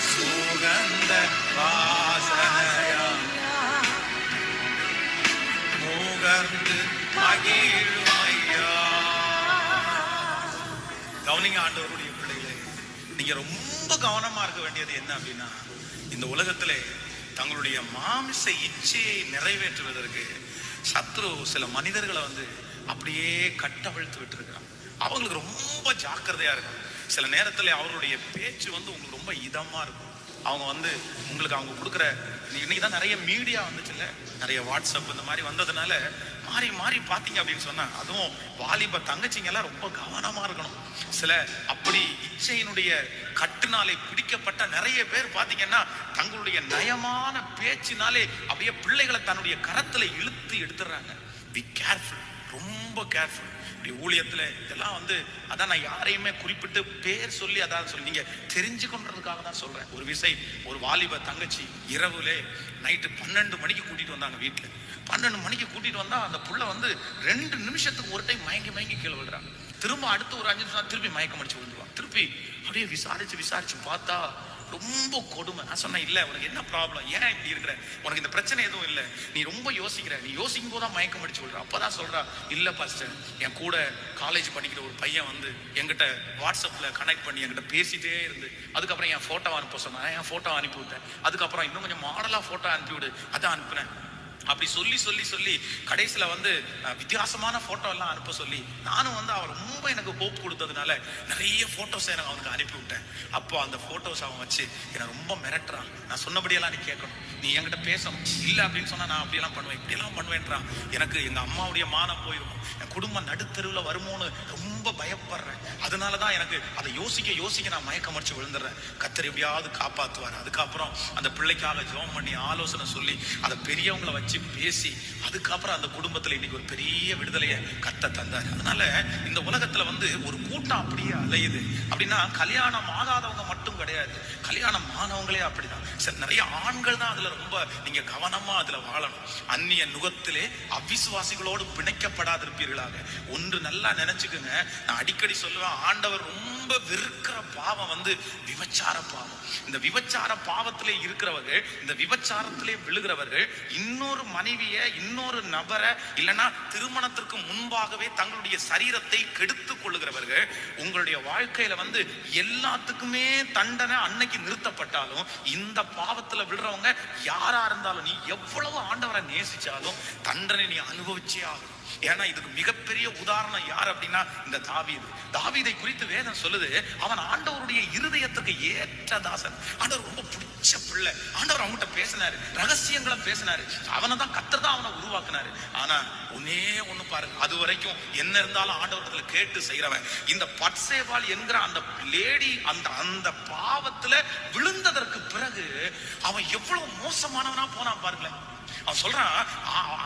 சுகந்த வாசனையா, முகர்ந்து மகிழுமையா. கவனிங்க ஆண்டவருடைய பிள்ளைகளே, நீங்க ரொம்ப கவனமா இருக்க வேண்டியது என்ன அப்படின்னா, இந்த உலகத்திலே தங்களுடைய மாமிச இச்சையை நிறைவேற்றுவதற்கு சத்ரு சில மனிதர்களை அப்படியே கட்டவிழ்த்து விட்டு இருக்கிறான். அவங்களுக்கு ரொம்ப ஜாக்கிரதையா இருக்கும். சில நேரத்துல அவருடைய பேச்சு உங்களுக்கு ரொம்ப இதமா இருக்கும். அவங்க வந்து உங்களுக்கு அவங்க கொடுக்குற, இன்னைக்கு தான் நிறைய மீடியா வந்துச்சுல்ல, நிறைய வாட்ஸ்அப் இந்த மாதிரி வந்ததுனால மாறி மாறி பார்த்தீங்க அப்படின்னு சொன்னா, அதுவும் வாலிப தங்கச்சிங்க எல்லாம் ரொம்ப கவனமா இருக்கணும். சில அப்படி இச்சையினுடைய கட்டுனாலே பிடிக்கப்பட்ட நிறைய பேர் பார்த்தீங்கன்னா தங்களுடைய நயமான பேச்சினாலே அப்படியே பிள்ளைகளை தன்னுடைய கரத்துல இழுத்து எடுத்துடுறாங்க. பி கேர்ஃபுல், ரொம்ப கேர்ஃபுல். ஊழியத்துல இதெல்லாம் வந்து அதான் நான் யாரையுமே குறிப்பிட்டு பேர் சொல்லி அதான் சொல்லி நீங்க தெரிஞ்சுக்கொண்டதுக்காக தான் சொல்றேன். ஒரு விசை ஒரு வாலிப தங்கச்சி இரவுலே நைட்டு 12 மணிக்கு கூட்டிட்டு வந்தாங்க வீட்டுல. 12 மணிக்கு கூட்டிட்டு வந்தா அந்த புள்ள வந்து 2 நிமிஷத்துக்கு ஒரு டைம் மயங்கி மயங்கி கீழே விழுறாங்க. திரும்ப அடுத்து ஒரு 5 நிமிஷம் திருப்பி மயக்கம் அடிச்சு விழுந்துருவாங்க. திருப்பி அப்படியே விசாரிச்சு பார்த்தா ரொம்ப கொடுமை. நான் சொன்னேன், இல்ல உனக்கு என்ன ப்ராப்ளம், ஏன் இப்படி இருக்கிற, உனக்கு இந்த பிரச்சனை எதுவும் இல்லை, நீ ரொம்ப யோசிக்கிற, நீ யோசிக்கும் போதுதான் மயக்கம் அடிச்சு விடுற. அப்பதான் சொல்றா, இல்ல பாஸ்டர், என் கூட காலேஜ் படிக்கிற ஒரு பையன் வந்து என்கிட்ட வாட்ஸ்அப்ல கனெக்ட் பண்ணி என்கிட்ட பேசிட்டே இருந்து அதுக்கப்புறம் என் போட்டோ அனுப்ப சொன்னேன், என் போட்டோ அனுப்பி விட்டேன், அதுக்கப்புறம் இன்னும் கொஞ்சம் மாடலா போட்டோ அனுப்பிவிடு, அதான் அனுப்புனேன். அப்படி சொல்லி சொல்லி சொல்லி கடைசியில வந்து வித்தியாசமான போட்டோ எல்லாம் அனுப்ப சொல்லி நானும் வந்து அவன் ரொம்ப எனக்கு ஹோப் கொடுத்ததுனால நிறைய போட்டோஸ் எனக்கு அவனுக்கு அனுப்பி விட்டேன். அப்போ அந்த போட்டோஸ் அவன் வச்சு என்னை ரொம்ப மிரட்டுறான். நான் சொன்னபடியெல்லாம் நீ கேட்கணும், நீ என்கிட்ட பேசணும், இல்லை அப்படின்னு சொன்னா நான் அப்படியெல்லாம் பண்ணுவேன், இப்படியெல்லாம் பண்ணுவேன்றான். எனக்கு எங்க அம்மாவுடைய மானம் போயிடும், என் குடும்பம் நடுத்தருவில் வருமோன்னு ரொம்ப பயப்படுறேன். அதனாலதான் எனக்கு அதை யோசிக்க நான் மயக்கம் அடிச்சு விழுந்துடுறேன். கர்த்தர் எப்படியாவது காப்பாத்துவார். அதுக்கப்புறம் அந்த பிள்ளைக்காக ஜெபம் பண்ணி ஆலோசனை சொல்லி அதை பெரியவங்களை வச்சு பேசி அதுக்கப்புறம் அந்த குடும்பத்துல இன்னைக்கு ஒரு பெரிய விடுதலையை கர்த்தர் தந்தார். அதனால இந்த உலகத்துல வந்து ஒரு கூட்டம் அப்படியே அலையுது. அப்படின்னா கல்யாணம் ஆகாதவங்க மட்டும் கிடையாது, கல்யாணம் ஆனவங்களே அப்படிதான். சரி, நிறைய ஆண்கள் தான் அதுல ரொம்ப நீங்க கவனமா அதுல வாழணும். அந்நிய நுகத்திலே அவிசுவாசிகளோடு பிணைக்கப்படாதிருப்பீர்களாக. ஒன்று நல்லா நினைச்சுக்குங்க, நான் அடிக்கடி சொல்லுவேன், ஆண்டவர் ரொம்ப வெறுக்கிற பாவம் வந்து விபச்சார பாவம். இந்த விபச்சார பாவத்திலே இருக்கிறவர்கள், இந்த விபச்சாரத்திலே விழுகிறவர்கள் இன்னொரு மனைவிய, இன்னொரு நபரை, இல்லைன்னா திருமணத்திற்கு முன்பாகவே தங்களுடைய சரீரத்தை கெடுத்துக் கொள்ளுகிறவர்கள். உங்களுடைய வாழ்க்கையில வந்து எல்லாத்துக்குமே தண்டனை அன்னைக்கு நிறுத்தப்பட்டாலும் இந்த பாவத்துல விழுறவங்க யாரா இருந்தாலும், நீ எவ்வளவு ஆண்டவரை நேசிச்சாலும் தண்டனை நீ அனுபவிச்சே ஆகணும். ஏன்னா இதுக்கு மிகப்பெரிய உதாரணம் யார் அப்படின்னா இந்த தாவீது. தாவீதை குறித்து வேதம் சொல்லுது, அவன் ஆண்டவருடைய இருதயத்துக்கு ஏற்ற தாசன். ஆண்டவர் ரொம்ப பிடிச்ச பிள்ளை. ஆண்டவர் அவன்கிட்ட பேசினாரு, ரகசியங்களை பேசினாரு. அவனை தான் கர்த்தர் தான் அவனை உருவாக்குனாரு. ஆனா ஒன்னே ஒண்ணு பாருங்க, அது வரைக்கும் என்ன இருந்தாலும் ஆண்டவரத்துல கேட்டு செய்யறவன் இந்த பட்சேபாள் என்கிற அந்த லேடி அந்த பாவத்துல விழுந்ததற்கு பிறகு அவன் எவ்வளவு மோசமானவனா போனான் பாருங்களேன். அவன் சொல்றான்,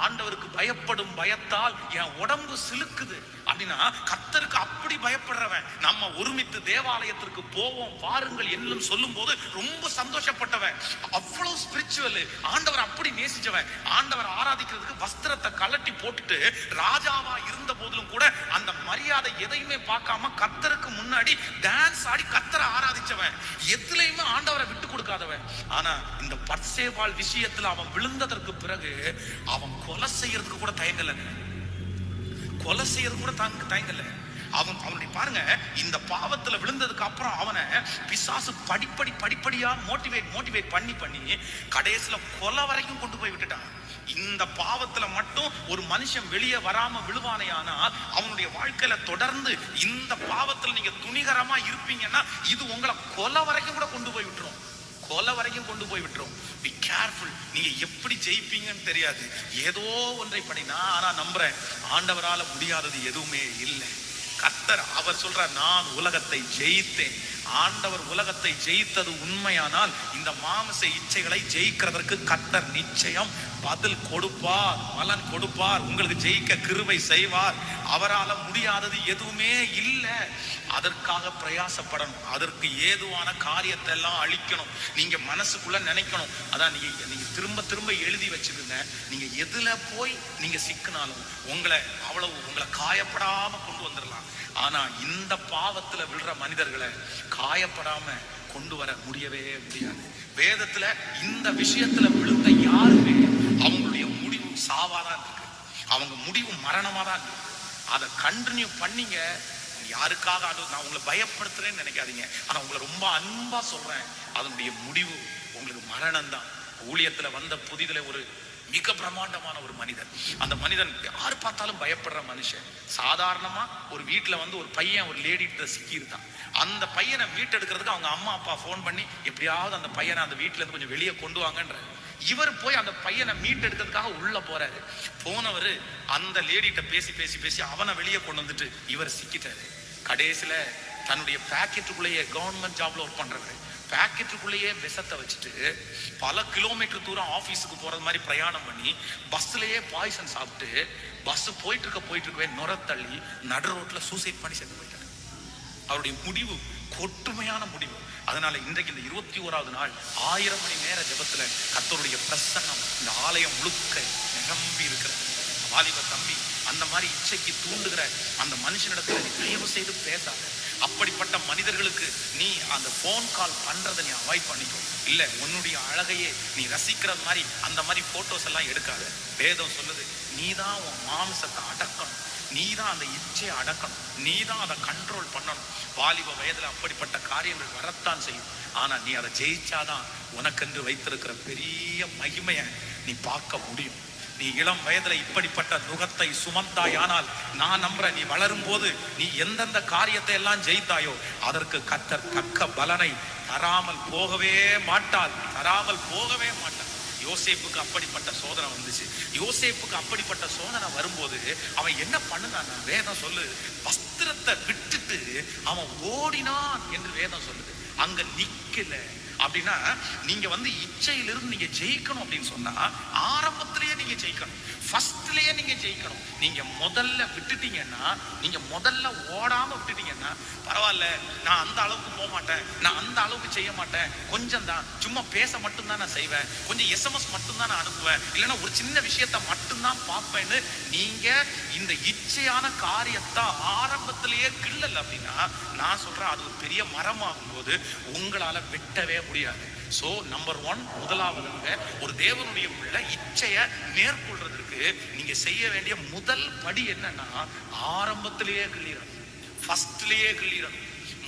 ஆண்டவருக்கு பயப்படும் பயத்தால் என் உடம்பு சிலுக்குது அப்படின்னா கர்த்தருக்கு அப்படி பயப்படுறவன். நம்ம ஒருமித்து தேவாலயத்திற்கு போவோம் பாருங்கள் என்னும் சொல்லும் போது ரொம்ப சந்தோஷப்பட்டவன். அவ்வளவு ஸ்பிரிச்சுவல், ஆண்டவர் அப்படி நேசிச்சவன். ஆண்டவர் ஆராதிக்கிறதுக்கு வஸ்திரத்தை கலட்டி போட்டுட்டு ராஜாவா இருந்த போதிலும் கூட அந்த மரியாதை எதையுமே பார்க்காம கர்த்தருக்கு முன்னாடி டான்ஸ் ஆடி கர்த்தரை ஆராதிச்சவன். எதுலையுமே ஆண்டவரை விட்டு கொடுக்காதவன். ஆனா இந்த பட்சேபாள் விஷயத்துல அவன் விழுந்ததற்கு பிறகு அவன் கொலை செய்யறதுக்கு கூட தயங்கல, கொலை செய்யறது கூட தயங்கல. அவனுடைய பாருங்க, இந்த பாவத்துல விழுந்ததுக்கு அப்புறம் அவனை பிசாசு படிப்படியா மோட்டிவேட் பண்ணி கடைசியில கொலை வரைக்கும் கொண்டு போய் விட்டுட்டான். இந்த பாவத்துல மட்டும் ஒரு மனுஷன் வெளியே வராம விழுவானே, ஆனால் அவனுடைய வாழ்க்கையில தொடர்ந்து இந்த பாவத்துல நீங்க துணிகரமா இருப்பீங்கன்னா இது உங்களை கொலை வரைக்கும் கூட கொண்டு போய் விட்டுரும், கொலை வரைக்கும் கொண்டு போய் விட்டுரும். Be careful. நீங்க எப்படி ஜெயிப்பீங்கன்னு தெரியாது, ஏதோ ஒன்றை பண்ணினா. ஆனா நம்புறேன், ஆண்டவரால முடியாதது எதுவுமே இல்லை. கர்த்தர் அவர் சொல்றார், நான் உலகத்தை ஜெயித்தேன். ஆண்டவர் உலகத்தை ஜெயித்தது உண்மையானால் இந்த மாமிச இச்சைகளை ஜெயிக்கிறதற்கு கர்த்தர் நிச்சயம் பதில் கொடுப்பார், பலன் கொடுப்பார், உங்களுக்கு ஜெயிக்க கிருபை செய்வார். அவரால முடியாதது எதுவுமே இல்லை. அதற்காக பிரயாசப்படணும். அதற்கு ஏதுவான காரியத்தை எல்லாம் அழிக்கணும். நீங்க மனசுக்குள்ள நினைக்கணும். அதான் நீங்க திரும்ப எழுதி வச்சுக்கோங்க. நீங்க எதுல போய் நீங்க சிக்கினாலும் உங்களை காயப்படாம கொண்டு வந்துடலாம். ஆனா இந்த பாவத்துல விழுற மனிதர்களை காயப்படாம கொண்டு வர முடியவே முடியாது. வேதத்துல இந்த விஷயத்துல விழுந்த யாருமே அவங்களுடைய முடிவு சாவாதான் இருக்கு, அவங்க முடிவு மரணமா தான் இருக்கு. அதை கண்டினியூ பண்ணீங்க. யாருக்காக நான் உங்களை பயப்படுத்துறேன்னு நினைக்காதீங்க. ஆனா உங்களை ரொம்ப அன்பா சொல்றேன், அதனுடைய முடிவு உங்களுக்கு மரணம் தான். ஊழியத்துல வந்த புதிதுல ஒரு மிக பிரம்மாண்டமான ஒரு மனிதன். அந்த மனிதன் யாரு பார்த்தாலும் பயப்படுற மனுஷன். சாதாரணமா ஒரு வீட்டுல வந்து ஒரு பையன் ஒரு லேடிட்ட சிக்கியிருந்தான். அந்த பையனை மீட்டெடுக்கிறதுக்கு அவங்க அம்மா அப்பா போன் பண்ணி எப்படியாவது அந்த பையனை அந்த வீட்டுல இருந்து கொஞ்சம் வெளியே கொண்டு வாங்கன்ற. இவர் போய் அந்த பையனை மீட்டெடுக்கிறதுக்காக உள்ள போறாரு. போனவர் அந்த லேடிட்ட பேசி பேசி பேசி அவனை வெளியே கொண்டு வந்துட்டு இவர் சிக்கிட்டாரு. கடைசியில தன்னுடைய பேக்கெட்டுக்குள்ளேயே, கவர்மெண்ட் ஜாப்ல ஒர்க் பண்றவர், பேக்கெட்டுக்குள்ளேயே விஷத்தை வச்சுட்டு பல கிலோமீட்டர் தூரம் ஆபீஸுக்கு போறது மாதிரி பிரயாணம் பண்ணி பஸ்லயே பாய்சன் சாப்பிட்டு பஸ் போயிட்டு இருக்கவே நுர தள்ளி நடு ரோட்ல சூசைட் பண்ணி செத்து போயிட்டாரு. அவருடைய முடிவு கொட்டுமையான முடிவு. அதனால இன்றைக்கு இந்த 21வது நாள் 1000 மணி நேர ஜெபத்துல கர்த்தருடைய பிரசன்னம் இந்த ஆலயம் முழுக்க நிரம்பி இருக்கிறது. வாலிப தம்பி, அந்த மாதிரி இச்சைக்கு தூண்டுகிற அந்த மனுஷனிடத்துல நீ தயவு செய்து பேசாத. அப்படிப்பட்ட மனிதர்களுக்கு நீ அந்த போன் கால் பண்றதை நீ அவாய்ட் பண்ணிக்கோ. இல்ல உன்னுடைய அழகையே நீ ரசிக்கிறது மாதிரி அந்த மாதிரி போட்டோஸ் எல்லாம் எடுக்காத. வேதம் சொல்லுது, நீதான் உன் மாம்சத்தை அடக்கணும், நீதான் அந்த இச்சையை அடக்கணும், நீதான் அதை கண்ட்ரோல் பண்ணணும். வாலிப வயதுல அப்படிப்பட்ட காரியங்கள் வரத்தான் செய்யும். ஆனா நீ அதை ஜெயிச்சாதான் உனக்கென்று வைத்திருக்கிற பெரிய மகிமையை நீ பார்க்க முடியும். நீ இளம் வயதுல இப்படிப்பட்ட நுகத்தை சுமந்தாயானால் நான் நம்புறேன், நீ வளரும் போது நீ எந்தெந்த காரியத்தை எல்லாம் ஜெயித்தாயோ அதற்கு கர்த்தர் தக்க பலனை தராமல் போகவே மாட்டாள். யோசேப்புக்கு அப்படிப்பட்ட சோதனை வந்துச்சு. யோசேப்புக்கு அப்படிப்பட்ட சோதனை வரும்போது அவன் என்ன பண்ணுனான்? வேதம் சொல்லு, வஸ்திரத்தை விட்டுட்டு அவன் ஓடினான் என்று வேதம் சொல்லுது. அங்க நிக்கல. அப்படின்னா நீங்க வந்து இச்சையிலிருந்து நீங்க ஜெயிக்கணும் அப்படின்னு சொன்னா ஆரம்பத்திலேயே நீங்க ஜெயிக்கணும், ஃபர்ஸ்ட்லயே நீங்க ஜெயிக்கணும். நீங்க முதல்ல விட்டுட்டீங்கன்னா, நீங்க முதல்ல ஓடாம விட்டுட்டீங்கன்னா பரவாயில்ல, நான் அந்த அளவுக்கு போக மாட்டேன், நான் அந்த அளவுக்கு செய்ய மாட்டேன், கொஞ்சம் தான், சும்மா பேச மட்டும்தான் நான் செய்வேன், கொஞ்சம் எஸ்எம்எஸ் மட்டும்தான் நான் அனுப்புவேன், இல்லைன்னா ஒரு சின்ன விஷயத்த மட்டும்தான் பார்ப்பேன்னு நீங்க இந்த இச்சையான காரியத்தை ஆரம்பத்திலேயே கிள்ளல அப்படின்னா நான் சொல்றேன், அது ஒரு பெரிய மரமாகும் போது உங்களால வெட்டவே முடியாது. சோ நம்பர் 1, முதலாவதாக ஒரு தேவனுடைய பிள்ளை இச்சையை மேற்கொள்றதுக்கு நீங்க செய்ய வேண்டிய முதல் படி என்னன்னா, ஆரம்பத்திலேயே கிளியறணும், ஃபர்ஸ்ட்லயே கிளியறணும்.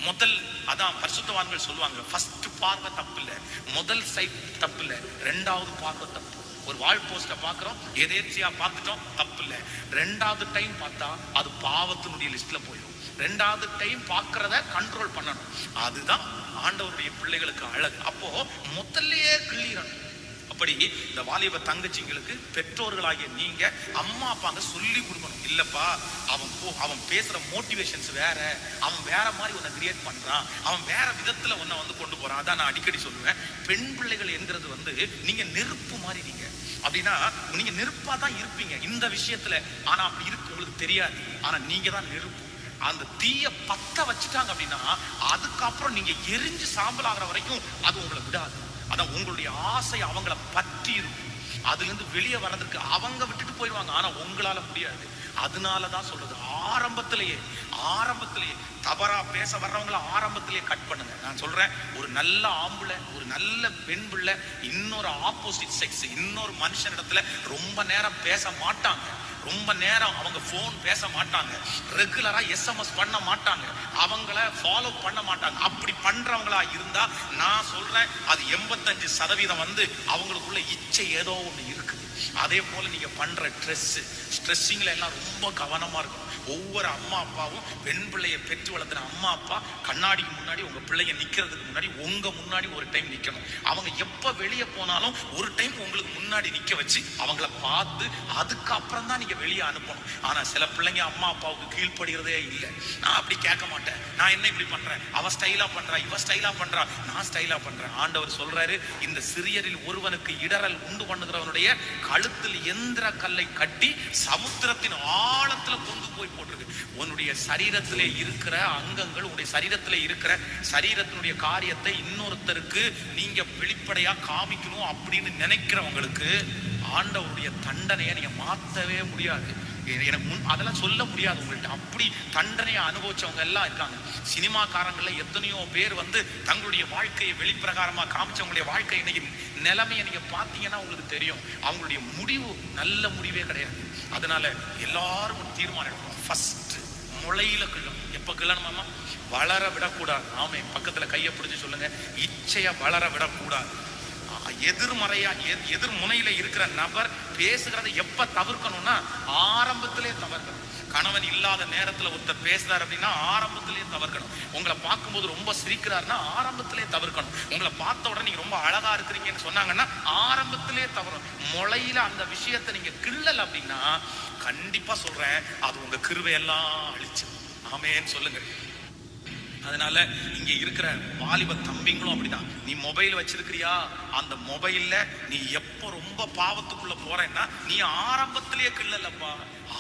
முதல் அதான் பரிசுத்தவான்கள் சொல்லுவாங்க, ஃபர்ஸ்ட் பார்வை தப்பு இல்லை, முதல் சைட் தப்பு இல்லை, ரெண்டாவது பார்வை தப்பு. ஒரு வால் போஸ்ட பாக்குறோம், எதேர்ச்சியா பார்த்துட்டோம், தப்பு இல்லை. ரெண்டாவது டைம் பார்த்தா அது பாவத்தினுடைய லிஸ்ட்ல போயிடும். ரெண்டாவது டைம் பார்க்கறத கண்ட்ரோல் பண்ணணும். அதுதான் ஆண்டவருடைய பிள்ளைகளுக்கு அழகு. அப்போ முதல்லயே கிளியறணும். அப்படி இந்த வாலிப தங்கச்சிங்களுக்கு பெற்றோர்களாகிய நீங்க அம்மா அப்பாங்க சொல்லி கொடுக்கணும். இல்லப்பா, அவன் பேசுற மோட்டிவேஷன்ஸ் வேற, அவன் வேற மாதிரி உன்னை கிரியேட் பண்றான், அவன் வேற விதத்துல உன்னை வந்து கொண்டு போறான். அதான் நான் அடிக்கடி சொல்லுவேன், பெண் பிள்ளைகள் என்கிறது வந்து நீங்க நெருப்பு மாதிரி. நீங்க அப்படின்னா நீங்க நெருப்பா தான் இருப்பீங்க இந்த விஷயத்துல, ஆனா அப்படி இருக்கு உங்களுக்கு தெரியாது. ஆனா நீங்க தான் நெருப்பு. அந்த தீய பத்த வச்சுட்டாங்க அப்படின்னா அதுக்கப்புறம் நீங்க எரிஞ்சு சாம்பல் ஆகிற வரைக்கும் அது உங்களை விடாது. அதான் உங்களுடைய ஆசை அவங்கள பற்றி இருக்கும். அதுல இருந்து வெளியே வர்றதுக்கு அவங்க விட்டுட்டு போயிடுவாங்க, ஆனா உங்களால முடியாது. அதனாலதான் சொல்றது, ஆரம்பத்திலேயே தவறா பேச வர்றவங்கள ஆரம்பத்திலேயே கட் பண்ணுங்க. நான் சொல்றேன், ஒரு நல்ல ஆம்பளை, ஒரு நல்ல பெண் பிள்ளை இன்னொரு ஆப்போசிட் செக்ஸ் இன்னொரு மனுஷனிடத்துல ரொம்ப நேரம் பேச மாட்டாங்க, ரொம்ப நேரம் அவங்க போன் பேச மாட்டாங்க, ரெகுலரா எஸ்எம்எஸ் பண்ண மாட்டாங்க, அவங்கள ஃபாலோ பண்ண மாட்டாங்க. அப்படி பண்றவங்களா இருந்தா நான் சொல்றேன், அது 85% வந்து அவங்களுக்குள்ள இச்சை ஏதோ ஒண்ணு இருக்குது. அதே போல நீங்க பண்ற ஸ்ட்ரெஸ்ஸிங்ல எல்லாம் ரொம்ப கவனமா இருக்கணும். ஒவ்வொரு அம்மா அப்பாவும் பெண் பிள்ளைய பெற்று வளர்த்துற அம்மா அப்பா கண்ணாடிக்கு முன்னாடி உங்க பிள்ளைங்க நிக்கிறதுக்கு முன்னாடி உங்க முன்னாடி ஒரு டைம் நிக்கணும். அவங்க எப்ப வெளியே போனாலும் ஒரு டைம் உங்களுக்கு முன்னாடி நிக்க வச்சு அவங்கள பார்த்து அதுக்கப்புறம் தான் நீங்க வெளியே அனுப்பணும். ஆனா சில பிள்ளைங்க அம்மா அப்பாவுக்கு கீழ்ப்படுகிறதே இல்லை. நான் அப்படி கேட்க மாட்டேன், நான் என்ன இப்படி பண்றேன், அவ ஸ்டைலா பண்றா, இவ ஸ்டைலா பண்றா, நான் ஸ்டைலா பண்றேன். ஆண்டவர் சொல்றாரு, இந்த சிறியரில் ஒருவனுக்கு இடரல் உண்டு பண்ணுகிறவனுடைய கழுத்தில் எந்திர கல்லை கட்டி சமுத்திரத்தின் ஆழத்துல கொண்டு போய் போட்டிருக்கு. உன்னுடைய சரீரத்திலே இருக்கிற அங்கங்கள், உன்னுடைய சரீரத்திலே இருக்கிற சரீரத்தினுடைய காரியத்தை இன்னொருத்தருக்கு நீங்க வெளிப்படையா காமிக்கணும் அப்படின்னு நினைக்கிறவங்களுக்கு ஆண்டவருடைய தண்டனையை நீங்க மாத்தவே முடியாது. எனக்கு அதெல்லாம் சொல்ல முடியாது உங்கள்கிட்ட. அப்படி தண்டனையை அனுபவிச்சவங்க எல்லாம் இருக்காங்க. சினிமாக்காரங்கள்ல எத்தனையோ பேர் வந்து தங்களுடைய வாழ்க்கையை வெளிப்பிரகாரமா காமிச்சவங்களுடைய வாழ்க்கை இன்னைக்கு நிலைமையை நீங்க பாத்தீங்கன்னா உங்களுக்கு தெரியும், அவங்களுடைய முடிவு நல்ல முடிவே கிடையாது. அதனால எல்லாரும் ஒரு தீர்மானம் எடுக்கணும், ஃபர்ஸ்ட் முளையில கிள்ளணும். எப்ப கிள்ளணுமாமா? வளர விடக்கூடாது. ஆமே, பக்கத்துல கையை பிடிச்சு சொல்லுங்க, இச்சைய வளர விடக்கூடாது. எதிர்முனையில இருக்கிற நபர் பேசுகிறத எப்ப தவிர்க்கணும்னா ஆரம்பத்திலே தவிர்க்கணும். கணவன் இல்லாத நேரத்துல ஒருத்தர் பேசுறாரு அப்படின்னா ஆரம்பத்திலே தவிர்க்கணும். உங்களை பார்க்கும்போது ரொம்ப சிரிக்கிறாருன்னா ஆரம்பத்திலே தவிர்க்கணும். உங்களை பார்த்த உடனே நீங்க ரொம்ப அழகா இருக்கிறீங்கன்னு சொன்னாங்கன்னா ஆரம்பத்திலே தவறணும். முளையில அந்த விஷயத்தை நீங்க கிள்ளல் அப்படின்னா கண்டிப்பா சொல்றேன், அது உங்க கிருபையெல்லாம் அழிச்சு. ஆமேன்னு சொல்லுங்க. அதனால இங்க இருக்கிற வாலிப தம்பிங்களும் அப்படிதான். நீ மொபைல் வச்சிருக்கிறியா, அந்த மொபைல்ல நீ எப்போ ரொம்ப பாவத்துக்குள்ள போறேன்னா நீ ஆரம்பத்திலேயே கிள்ளலப்பா,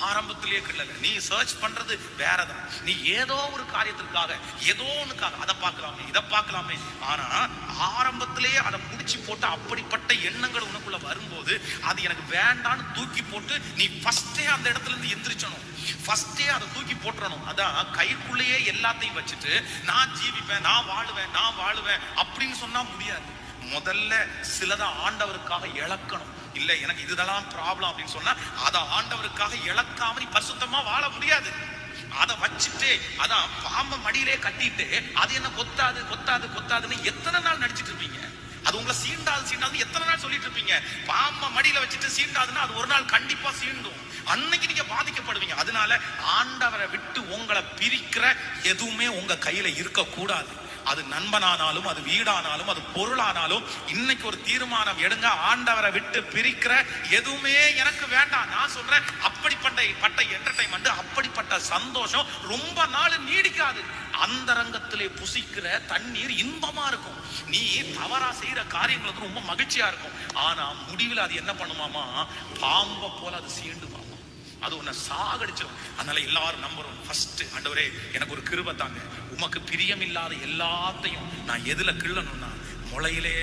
ஆரம்பத்திலேயே கிள்ளல. நீ சர்ச் பண்றது வேறதான். நீ ஏதோ ஒரு காரியத்திற்காக ஏதோ ஒண்ணுக்காக அதை பார்க்கலாமே இதை பார்க்கலாமே, ஆனா ஆரம்பத்திலேயே அதை முடிச்சு போட்டு அப்படிப்பட்ட எண்ணங்கள் உனக்குள்ள வரும்போது அது எனக்கு வேண்டான்னு தூக்கி போட்டு நீ ஃபர்ஸ்டே அந்த இடத்துல இருந்து எந்திரிச்சணும். ஃபர்ஸ்டே அதை தூக்கி போட்டுறணும். அதான் கைக்குள்ளேயே எல்லாத்தையும் வச்சுட்டு நான் ஜீவிப்பேன், நான் வாழுவேன் அப்படின்னு சொன்னா முடியாது. முதல்ல சிலதை ஆண்டவருக்காக இழக்கணும். இல்ல எனக்கு இதுதெல்லாம் ப்ராப்ளம் அப்படின்னு சொன்னா அதை ஆண்டவருக்காக இழக்காம நீ பரிசுத்தமா வாழ முடியாது. அதை வச்சுட்டு அதான் பாம்பை மடியிலே கட்டிட்டு அது என்ன கொத்தாதுன்னு எத்தனை நாள் நடிச்சிட்டு இருப்பீங்க? அது உங்களை சீண்டாது எத்தனை நாள் சொல்லிட்டு இருப்பீங்க? பாம்பை மடியில வச்சுட்டு சீண்டாதுன்னா அது ஒரு நாள் கண்டிப்பா சீண்டும். அன்னைக்கு நீங்க பாதிக்கப்படுவீங்க. அதனால ஆண்டவரை விட்டு உங்களை பிரிக்கிற எதுவுமே உங்க கையில இருக்க கூடாது. அது நண்பனானாலும் அது வீடானாலும் அது பொருளானாலும் இன்னைக்கு ஒரு தீர்மானம் எடுங்க. ஆண்டவரை விட்டு பிரிக்கிற எதுவுமே எனக்கு வேண்டாம். நான் சொல்றேன், அப்படிப்பட்ட என்டர்டைன்மெண்ட், அப்படிப்பட்ட சந்தோஷம் ரொம்ப நாள் நீடிக்காது. அந்தரங்கத்திலே புசிக்கிற தண்ணீர் இன்பமா இருக்கும். நீ தவறா செய்யற காரியங்களுக்கு ரொம்ப மகிழ்ச்சியா இருக்கும். ஆனா முடிவில் அது என்ன பண்ணுமாமா, பாம்பை போல அது சீண்டுமாமா, அது உன்னை சாகடிச்சிடும். அதனால எல்லாரும் நம்புறோம், ஃபர்ஸ்ட் ஆண்டவரே எனக்கு ஒரு கிருபை தாங்க, உமக்கு பிரியம் இல்லாத எல்லாத்தையும் நான் எதுல கிள்ளணும்னா முளையிலே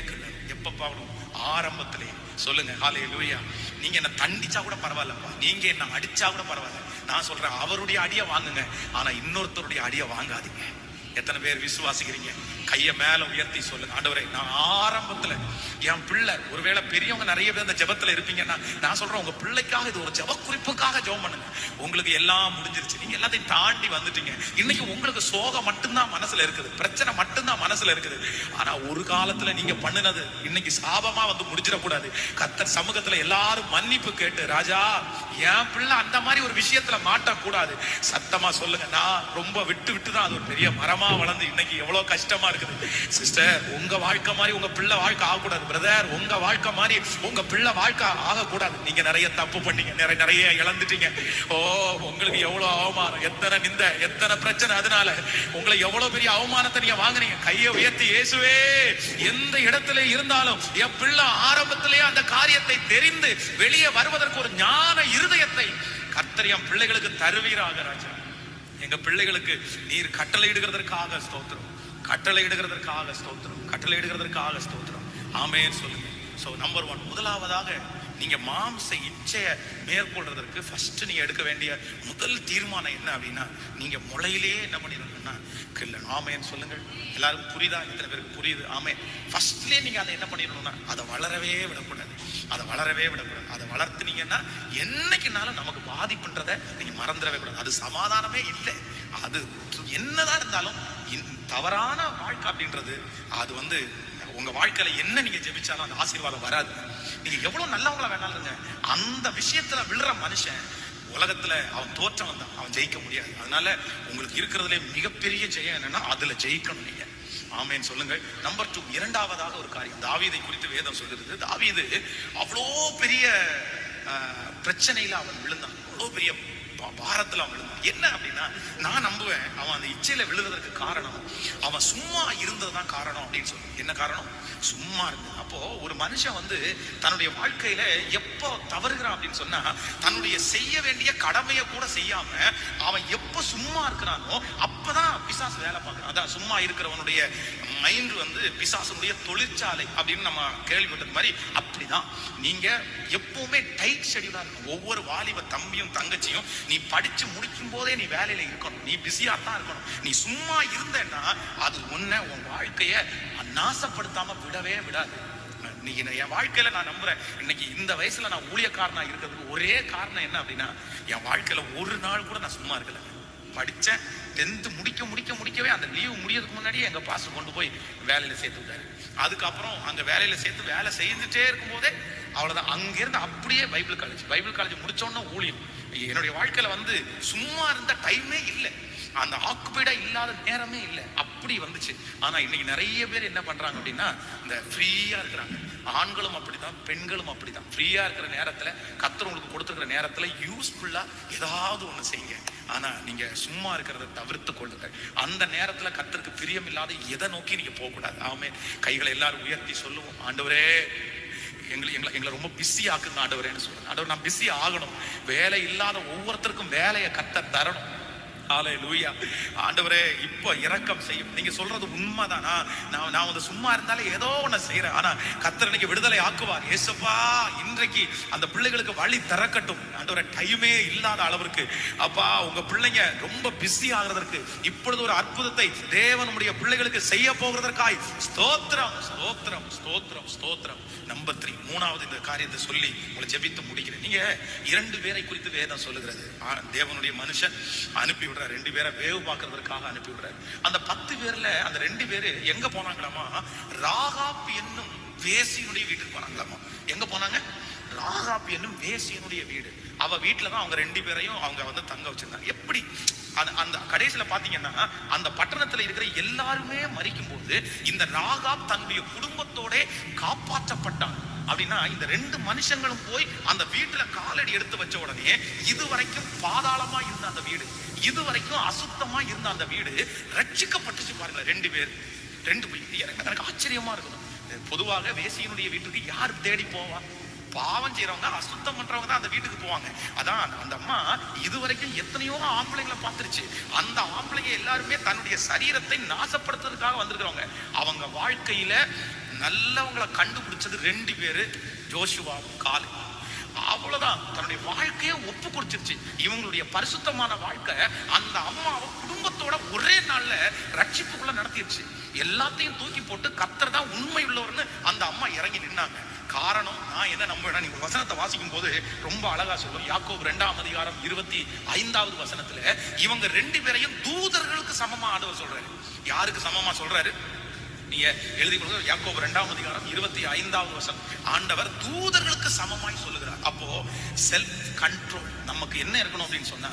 கிள்ளணும். எப்ப பார்க்கணும்? ஆரம்பத்திலே. சொல்லுங்க ஹல்லேலூயா. நீங்க என்ன தண்டிச்சா கூட பரவாயில்லப்பா, நீங்க என்ன அடிச்சா கூட பரவாயில்ல. நான் சொல்றேன், அவருடைய அடியை வாங்குங்க, ஆனா இன்னொருத்தருடைய அடியை வாங்காதீங்க. எத்தனை பேர் விசுவாசிக்கிறீங்க? கையை மேல உயர்த்தி சொல்லுங்க, ஆண்டவரே நான் ஆரம்பத்துல என் பிள்ளை, ஒருவேளை பெரியவங்க நிறைய பேர் இந்த ஜெபத்துல இருப்பீங்கன்னா நான் சொல்றேன், உங்க பிள்ளைக்காக இது ஒரு ஜெப குறிப்புக்காக ஜெபம் பண்ணுங்க. உங்களுக்கு எல்லாம் முடிஞ்சிருச்சு, நீங்க எல்லாத்தையும் தாண்டி வந்துட்டீங்க. இன்னைக்கு உங்களுக்கு சோகம் மட்டும்தான் மனசுல இருக்குது, பிரச்சனை மட்டும்தான் மனசுல இருக்குது. ஆனா ஒரு காலத்துல நீங்க பண்ணினது இன்னைக்கு சாபமா வந்து முடிஞ்சிடக்கூடாது. கர்த்தர் சமூகத்துல எல்லாரும் மன்னிப்பு கேட்டு, ராஜா என் பிள்ளை அந்த மாதிரி ஒரு விஷயத்துல மாட்டக்கூடாது. சத்தமா சொல்லுங்க, நான் ரொம்ப விட்டு தான் அது ஒரு பெரிய மரமா வளர்ந்து இன்னைக்கு எவ்வளவு கஷ்டமா இருக்குது. சிஸ்டர், உங்க வாழ்க்கை மாதிரி உங்க பிள்ளை வாழ்க்கை ஆகக்கூடாது. பிரதர், உங்க வாழ்க்கை மாதிரி உங்க பிள்ளை வாழ்க்கை ஆகக்கூடாது. நீங்க நிறைய தப்பு பண்ணீங்க, நிறைய இழந்துட்டீங்க. ஓ, உங்களுக்கு எவ்வளவு அவமானம், எத்தனை நிந்த, எத்தனை பிரச்சனை. அதனால உங்களை எவ்வளவு பெரிய அவமானத்தை நீங்க வாங்குறீங்க. கையை உயர்த்தி, இயேசுவே எந்த இடத்துல இருந்தாலும் என் பிள்ளை ஆரம்பத்திலேயே அந்த காரியத்தை தெரிந்து வெளியே வருவதற்கு ஒரு ஞான இருதயத்தை கர்த்தர் என் பிள்ளைகளுக்கு தருவீராக. ராஜா, எங்க பிள்ளைகளுக்கு நீர் கட்டளையிடுகிறதற்காக ஸ்தோத்திரம், கட்டளையிடுகிறதற்காக ஸ்தோத்திரம், கட்டளையிடுகிறதற்காக ஸ்தோத்திரம். ஆமென் சொல்லுங்க. சோ நம்பர் 1, முதலாவதாக நீங்க மாம்ச இச்சையை மேற்கொள்றதற்கு ஃபர்ஸ்ட் நீங்க எடுக்க வேண்டிய முதல் தீர்மானம் என்ன அப்படின்னா, நீங்க முளையிலேயே என்ன பண்ணிடணும்னா கிள்ளணும். ஆமென் சொல்லுங்க. எல்லாருக்கும் புரியுதா? எத்தனை பேருக்கு புரியுது? ஆமென். ஃபர்ஸ்ட்லயே நீங்க அதை என்ன பண்ணிடணும்னா அதை வளரவே விடக்கூடாது, அதை வளரவே விடக்கூடாது. அதை வளர்த்துனீங்கன்னா என்னைக்குனாலும் நமக்கு பாதிப்புன்றதை நீங்க மறந்துடவே கூடாது. அது சமாதானமே இல்லை. அது என்னதான் இருந்தாலும் தவறான வாழ்க்கை அப்படின்றது அது வந்து உங்க வாழ்க்கையில என்ன நீங்க ஜெபிச்சாலும் அந்த ஆசீர்வாதம் வராது. நீங்க எவ்வளவு நல்லவங்களா வேணாலும் இருங்க, அந்த விஷயத்துல விழுற மனுஷன் உலகத்துல அவன் தோற்றவன் தான், அவன் ஜெயிக்க முடியாது. அதனால உங்களுக்கு இருக்கிறதுல மிகப்பெரிய ஜெயம் என்னன்னா அதுல ஜெயிக்கணும் நீங்க. ஆமென் சொல்லுங்க. நம்பர் 2, இரண்டாவதாக ஒரு காரியம், தாவீதை குறித்து வேதம் சொல்லுது. தாவீது அவ்வளோ பெரிய பிரச்சனையில அவன் விழுந்தான், அவ்வளோ பெரிய பாரத்துல அவன் விழுந்தான். என்ன அப்படின்னா, நான் நம்புவேன் அவன் அந்த இச்சையில விழுவதற்கு காரணம் அவன் சும்மா இருந்ததுதான் காரணம் அப்படின்னு சொல்லி. என்ன காரணம்? சும்மா இருந்து. அப்போ ஒரு மனுஷன் வந்து தன்னுடைய வாழ்க்கையில எப்போ தவறுகிறான் அப்படின்னு சொன்னா, தன்னுடைய செய்ய வேண்டிய கடமையை கூட செய்யாம அவன் எப்போ சும்மா இருக்கிறானோ அப்பதான் பிசாசு வேலை பார்க்கறான். அதான் சும்மா இருக்கிறவனுடைய மைண்ட் வந்து பிசாசுடைய தொழிற்சாலை அப்படின்னு நம்ம கேள்விப்பட்டது மாதிரி. அப்படிதான் நீங்க எப்பவுமே டைட் ஷெட்யூலா இருக்கும். ஒவ்வொரு வாலிப தம்பியும் தங்கச்சியும் நீ படிச்சு முடிக்கும் போதே நீ வேலையில இருக்கணும், நீ பிஸியா தான் இருக்கணும். நீ சும்மா இருந்தேன்னா அது உன்னை உன் வாழ்க்கைய நாசப்படுத்தாம விடவே விடாது. இன்னைக்கு என் வாழ்க்கையில நான் நம்புறேன், இன்னைக்கு இந்த வயசுல நான் ஊழியக்காரனா இருக்கிறதுக்கு ஒரே காரணம் என்ன அப்படின்னா, என் வாழ்க்கையில ஒரு நாள் கூட நான் சும்மா இருக்கல. படிச்சேன், 10th முடிக்கவே அந்த லீவு முடியறதுக்கு முன்னாடியே எங்க பாஸ்டர் கொண்டு போய் வேலையில சேர்த்து விட்டாரு. அதுக்கப்புறம் அங்க வேலையில சேர்த்து வேலை செஞ்சுட்டே இருக்கும் போதே அவ்வளவுதான். அங்கிருந்து அப்படியே பைபிள் காலேஜ் முடிச்சோன்னா ஊழியம். என்னுடைய வாழ்க்கையில வந்து சும்மா இருந்த டைமே இல்லை, அந்த ஆக்குபைடா இல்லாத நேரமே இல்லை, அப்படி வந்துச்சு. ஆனா இன்னைக்கு நிறைய பேர் என்ன பண்றாங்க அப்படின்னா, இந்த ஃப்ரீயா இருக்கிறாங்க. ஆண்களும் அப்படிதான், பெண்களும் அப்படிதான். ஃப்ரீயா இருக்கிற நேரத்துல, கர்த்தர் உங்களுக்கு கொடுத்துருக்கிற நேரத்துல யூஸ்ஃபுல்லா ஏதாவது ஒண்ணு செய்யுங்க. ஆனா நீங்க சும்மா இருக்கிறத தவிர்த்து கொள்ளுங்க. அந்த நேரத்துல கர்த்தருக்கு பிரியம் இல்லாத எதை நோக்கி நீங்க போக கூடாது. ஆமென். கைகளை எல்லாரும் உயர்த்தி சொல்லுவோம், ஆண்டவரே எங்களை ரொம்ப பிஸி ஆக்குங்க ஆண்டவரேன்னு சொல்லுங்க. ஆண்டவர் நான் பிஸி ஆகணும். வேலை இல்லாத ஒவ்வொருத்தருக்கும் வேலையை கர்த்தர் தரணும். ஹல்லேலூயா. ஆண்டவரே இப்போ இரக்கம் செய்யும். நீங்க சொல்றது உண்மைதானா? நான் வந்து சும்மா இருந்தாலே ஏதோ ஒண்ணு செய்யறேன். ஆனா கர்த்தர் இன்னைக்கு விடுதலை ஆக்குவார். ஏசப்பா இன்றைக்கு அந்த பிள்ளைகளுக்கு வழி திறக்கட்டும் ஆண்டவரே. டைமே இல்லாத அளவிற்கு அப்பா உங்க பிள்ளைங்க ரொம்ப பிஸி ஆகிறதற்கு இப்பொழுது ஒரு அற்புதத்தை தேவன் நம்முடைய பிள்ளைகளுக்கு செய்ய போகிறதற்காய் ஸ்தோத்திரம் ஸ்தோத்திரம் ஸ்தோத்திரம் ஸ்தோத்திரம். நம்பர் 3, மூணாவது இந்த காரியத்தை சொல்லி உங்களை ஜெபித்து முடிக்கிறேன். நீங்க 2 பேரை குறித்து வேதம் சொல்லுகிறது. தேவனுடைய மனுஷன் அனுப்பி 2 பேரை வேவு பார்க்கறதுக்காக அனுப்பி விடுறாரு. அந்த 10 பேர்ல அந்த 2 பேரு எங்க போனாங்களாமா? ராகாப் என்னும் வேசியினுடைய வீட்டுக்கு போனாங்களாமா. எங்க போனாங்க? ராகாப் என்னும் வேசியினுடைய வீடு. அவ வீட்டுலதான் அவங்க 2 பேரையும் அவங்க வந்து தங்க வச்சிருந்தாங்க. எப்படி அந்த கடைசியில பாத்தீங்கன்னா அந்த பட்டணத்துல இருக்கிற எல்லாருமே மரிக்கும் போது இந்த ராகாப் தன்னுடைய குடும்பத்தோட காப்பாற்றப்பட்டான். அப்படின்னா இந்த 2 மனுஷங்களும் போய் அந்த வீட்டுல காலடி எடுத்து வச்ச உடனே இதுவரைக்கும் பாதாளமா இருந்த அந்த வீடு, இதுவரைக்கும் அசுத்தமா இருந்த அந்த வீடு ரட்சிக்கப்பட்டுச்சு. பாருங்க 2 பேர் 2 போய் எனக்கு ஆச்சரியமா இருக்கணும். பொதுவாக வேசியினுடைய வீட்டுக்கு யார் தேடி போவா? பாவம் செய்யறவங்க, அசுத்தம் பண்றவங்க தான் அந்த வீட்டுக்கு போவாங்க. அதான் அந்த அம்மா இதுவரைக்கும் எத்தனையோ ஆம்பளைங்களை பார்த்துருச்சு. அந்த ஆம்பளைங்க எல்லாருமே தன்னுடைய சரீரத்தை நாசப்படுத்துறதுக்காக வந்திருக்கிறவங்க. அவங்க வாழ்க்கையில நல்லவங்களை கண்டுபிடிச்சது 2 பேரு, ஜோஷுவா காலே. அவ்வளவுதான், தன்னுடைய வாழ்க்கையை ஒப்பு கொடுத்துருச்சு. இவங்களுடைய பரிசுத்தமான வாழ்க்கை அந்த அம்மாவை குடும்பத்தோட ஒரே நாள்ல ரட்சிப்புக்குள்ள நடத்திடுச்சு. எல்லாத்தையும் தூக்கி போட்டு கர்த்தர் தான் உண்மை உள்ளவர்னு அந்த அம்மா இறங்கி நின்னாங்க. காரணம் நான் என்ன நம்புவேன்னா, நீங்க வசனத்தை வாசிக்கும் போது ரொம்ப அழகா சொல்லும். யாக்கோபு 2ஆம் அதிகாரம் 25வது வசனத்துல இவங்க 2 பேரையும் தூதர்களுக்கு சமமா ஆண்டவர் சொல்றாரு. யாருக்கு சமமா சொல்றாரு? நீங்க எழுதி கொடுங்க. யாக்கோபு 2ஆம் அதிகாரம் 25வது வசனம். ஆண்டவர் தூதர்களுக்கு சமமாய் சொல்லுகிறார். அப்போ செல்ஃப் கண்ட்ரோல் நமக்கு என்ன இருக்கணும் அப்படின்னு சொன்னா,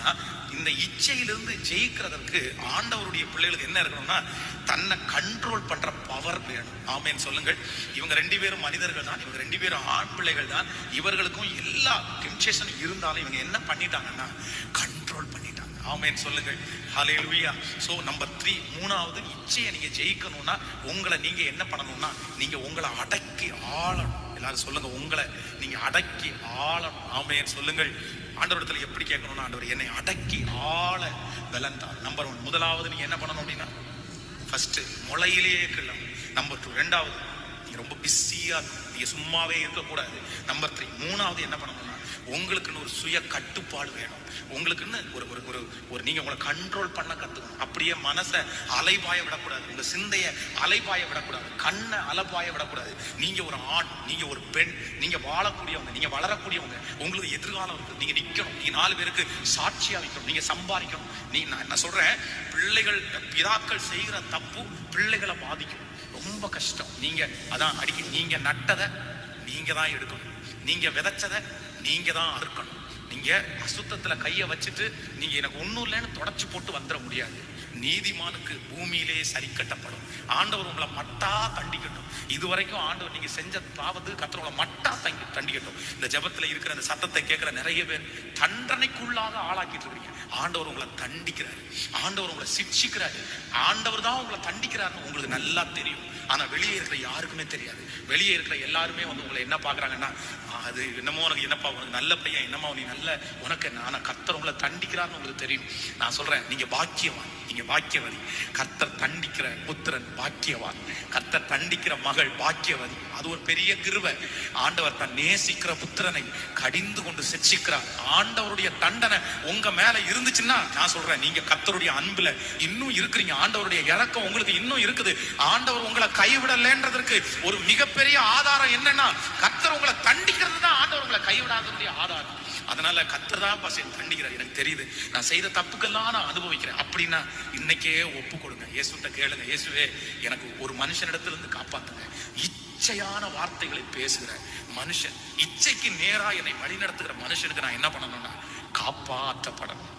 இந்த இச்சையிலிருந்து ஜெயிக்கிறதற்கு ஆண்டவருடைய பிள்ளைகளுக்கு என்ன இருக்கணும்னா, தன்னை கண்ட்ரோல் பண்ற பவர் வேணும். ஆமேன் சொல்லுங்கள். இவங்க 2 பேரும் மனிதர்கள் தான், இவங்க 2 பேரும் ஆண் பிள்ளைகள் தான். இவர்களுக்கும் எல்லா டெம்ப்டேஷன் இருந்தாலும் இவங்க என்ன பண்ணிட்டாங்கன்னா கண்ட்ரோல் பண்ணிட்டாங்க. ஆமேன் சொல்லுங்கள். ஹல்லேலூயா. சோ நம்பர் 3, மூணாவது இச்சையை நீங்க ஜெயிக்கணும்னா உங்களை நீங்க என்ன பண்ணணும்னா, நீங்க உங்களை அடக்கி ஆளணும். எல்லாரும் சொல்லுங்க, உங்களை நீங்க அடக்கி ஆளணும். ஆமேன் சொல்லுங்கள். ஆண்டவரிடத்துல எப்படி கேட்கணும்னா, ஆண்டவர் என்னை அடக்கி ஆள பலன் தான். நம்பர் 1, முதலாவது நீங்க என்ன பண்ணணும் அப்படின்னா, ஃபர்ஸ்ட் முளையிலேயே கிள்ளணும். நம்பர் 2, ரெண்டாவது நீங்க ரொம்ப பிஸியா நீங்க சும்மாவே இருக்கக்கூடாது. நம்பர் 3, மூணாவது என்ன பண்ணணும்னா, உங்களுக்குன்னு ஒரு சுய கட்டுப்பாடு வேணும். உங்களுக்குன்னு ஒரு நீங்க உங்களை கண்ட்ரோல் பண்ண கத்துக்கணும். அப்படியே மனசை அலைபாய விடக்கூடாது, உங்க சிந்தைய அலைபாய விடக்கூடாது, கண்ணை அலைபாய விடக்கூடாது. நீங்க ஒரு ஆண், நீங்க ஒரு பெண், நீங்க வாழக்கூடியவங்க, நீங்க வளரக்கூடியவங்க. உங்களுக்கு எதிர்காலம் இருக்கு. நீங்க நிக்கணும், நீங்க 4 பேருக்கு சாட்சியா வைக்கணும், நீங்க சம்பாதிக்கணும். நான் என்ன சொல்றேன், பிள்ளைகள் பிதாக்கள் செய்கிற தப்பு பிள்ளைகளை பாதிக்கும். ரொம்ப கஷ்டம். நீங்க அதான் அடிக்க, நீங்க நட்டதை நீங்க தான் எடுக்கணும், நீங்க விதைச்சதை நீங்க தான் அறுக்கணும். நீங்க அசுத்தத்துல கைய வச்சுட்டு நீங்க எனக்கு ஒண்ணும் இல்லைன்னு தொடச்சு போட்டு வந்துட முடியாது. நீதிமானுக்கு பூமியிலே சரி கட்டப்படும். ஆண்டவர் உங்களை மட்டா தண்டிக்கட்டும். இதுவரைக்கும் ஆண்டவர் நீங்க செஞ்ச பாவத்துக்கு கர்த்தர் உங்களை மட்டா தண்டிக்கட்டும். இந்த ஜெபத்துல இருக்கிற அந்த சத்தத்தை கேட்கிற நிறைய பேர் தண்டனைக்குள்ளாக ஆளாக்கிட்டு இருக்கீங்க. ஆண்டவர் உங்களை தண்டிக்கிறாரு, ஆண்டவர் உங்களை சிக்ஷிக்கிறாரு. ஆண்டவர் தான் உங்களை தண்டிக்கிறாருன்னு உங்களுக்கு நல்லா தெரியும். ஆனா வெளியே இருக்கிற யாருக்குமே தெரியாது. வெளியே இருக்கிற எல்லாருமே வந்து உங்களை என்ன பாக்குறாங்கன்னா, அது என்னமோ உனக்கு என்னப்பா, உனக்கு நல்ல பையன், என்னமா நீ நல்ல உனக்கு என்ன. ஆனா கர்த்தர் உங்களை தண்டிக்கிறாருன்னு உங்களுக்கு தெரியும். நான் சொல்றேன், நீங்க பாக்கியவான், நீங்க பாக்கியவதி. கர்த்தர் தண்டிக்கிற புத்திரன் பாக்கியவான், கர்த்தர் தண்டிக்கிற மகள் பாக்கியவதி. அது ஒரு பெரிய கிருபை. ஆண்டவர் தன் நேசிக்கிற புத்திரனை கடிந்து கொண்டு சிக்ஷிக்கிறார். ஆண்டவருடைய தண்டனை உங்க மேல இருந்துச்சுன்னா நான் சொல்றேன், நீங்க கர்த்தருடைய அன்புல இன்னும் இருக்கிறீங்க. ஆண்டவருடைய இரக்கம் உங்களுக்கு இன்னும் இருக்குது. ஆண்டவர் உங்களை கைவிடலன்றதற்கு ஒரு மிகப்பெரிய ஆதாரம் என்னன்னா, கர்த்தர் உங்களை தண்டிக்கிறது தான் ஆண்டவர் உங்களை கைவிடாததுடைய ஆதாரம். அதனால அதனால கர்த்தர் பாஸ் என் தண்டிக்கிறார், எனக்கு தெரியுது, நான் செய்த தப்புக்கெல்லாம் நான் அனுபவிக்கிறேன் அப்படின்னா இன்னைக்கே ஒப்பு கொடுங்க. இயேசுட்ட கேளுங்க, இயேசுவே எனக்கு ஒரு மனுஷனிடத்துல இருந்து காப்பாத்துங்க. இச்சையான வார்த்தைகளை பேசுகிற மனுஷன், இச்சைக்கு நேரா என்னை வழி நடத்துகிற மனுஷனுக்கு நான் என்ன பண்ணணும்னா காப்பாற்றப்படணும்.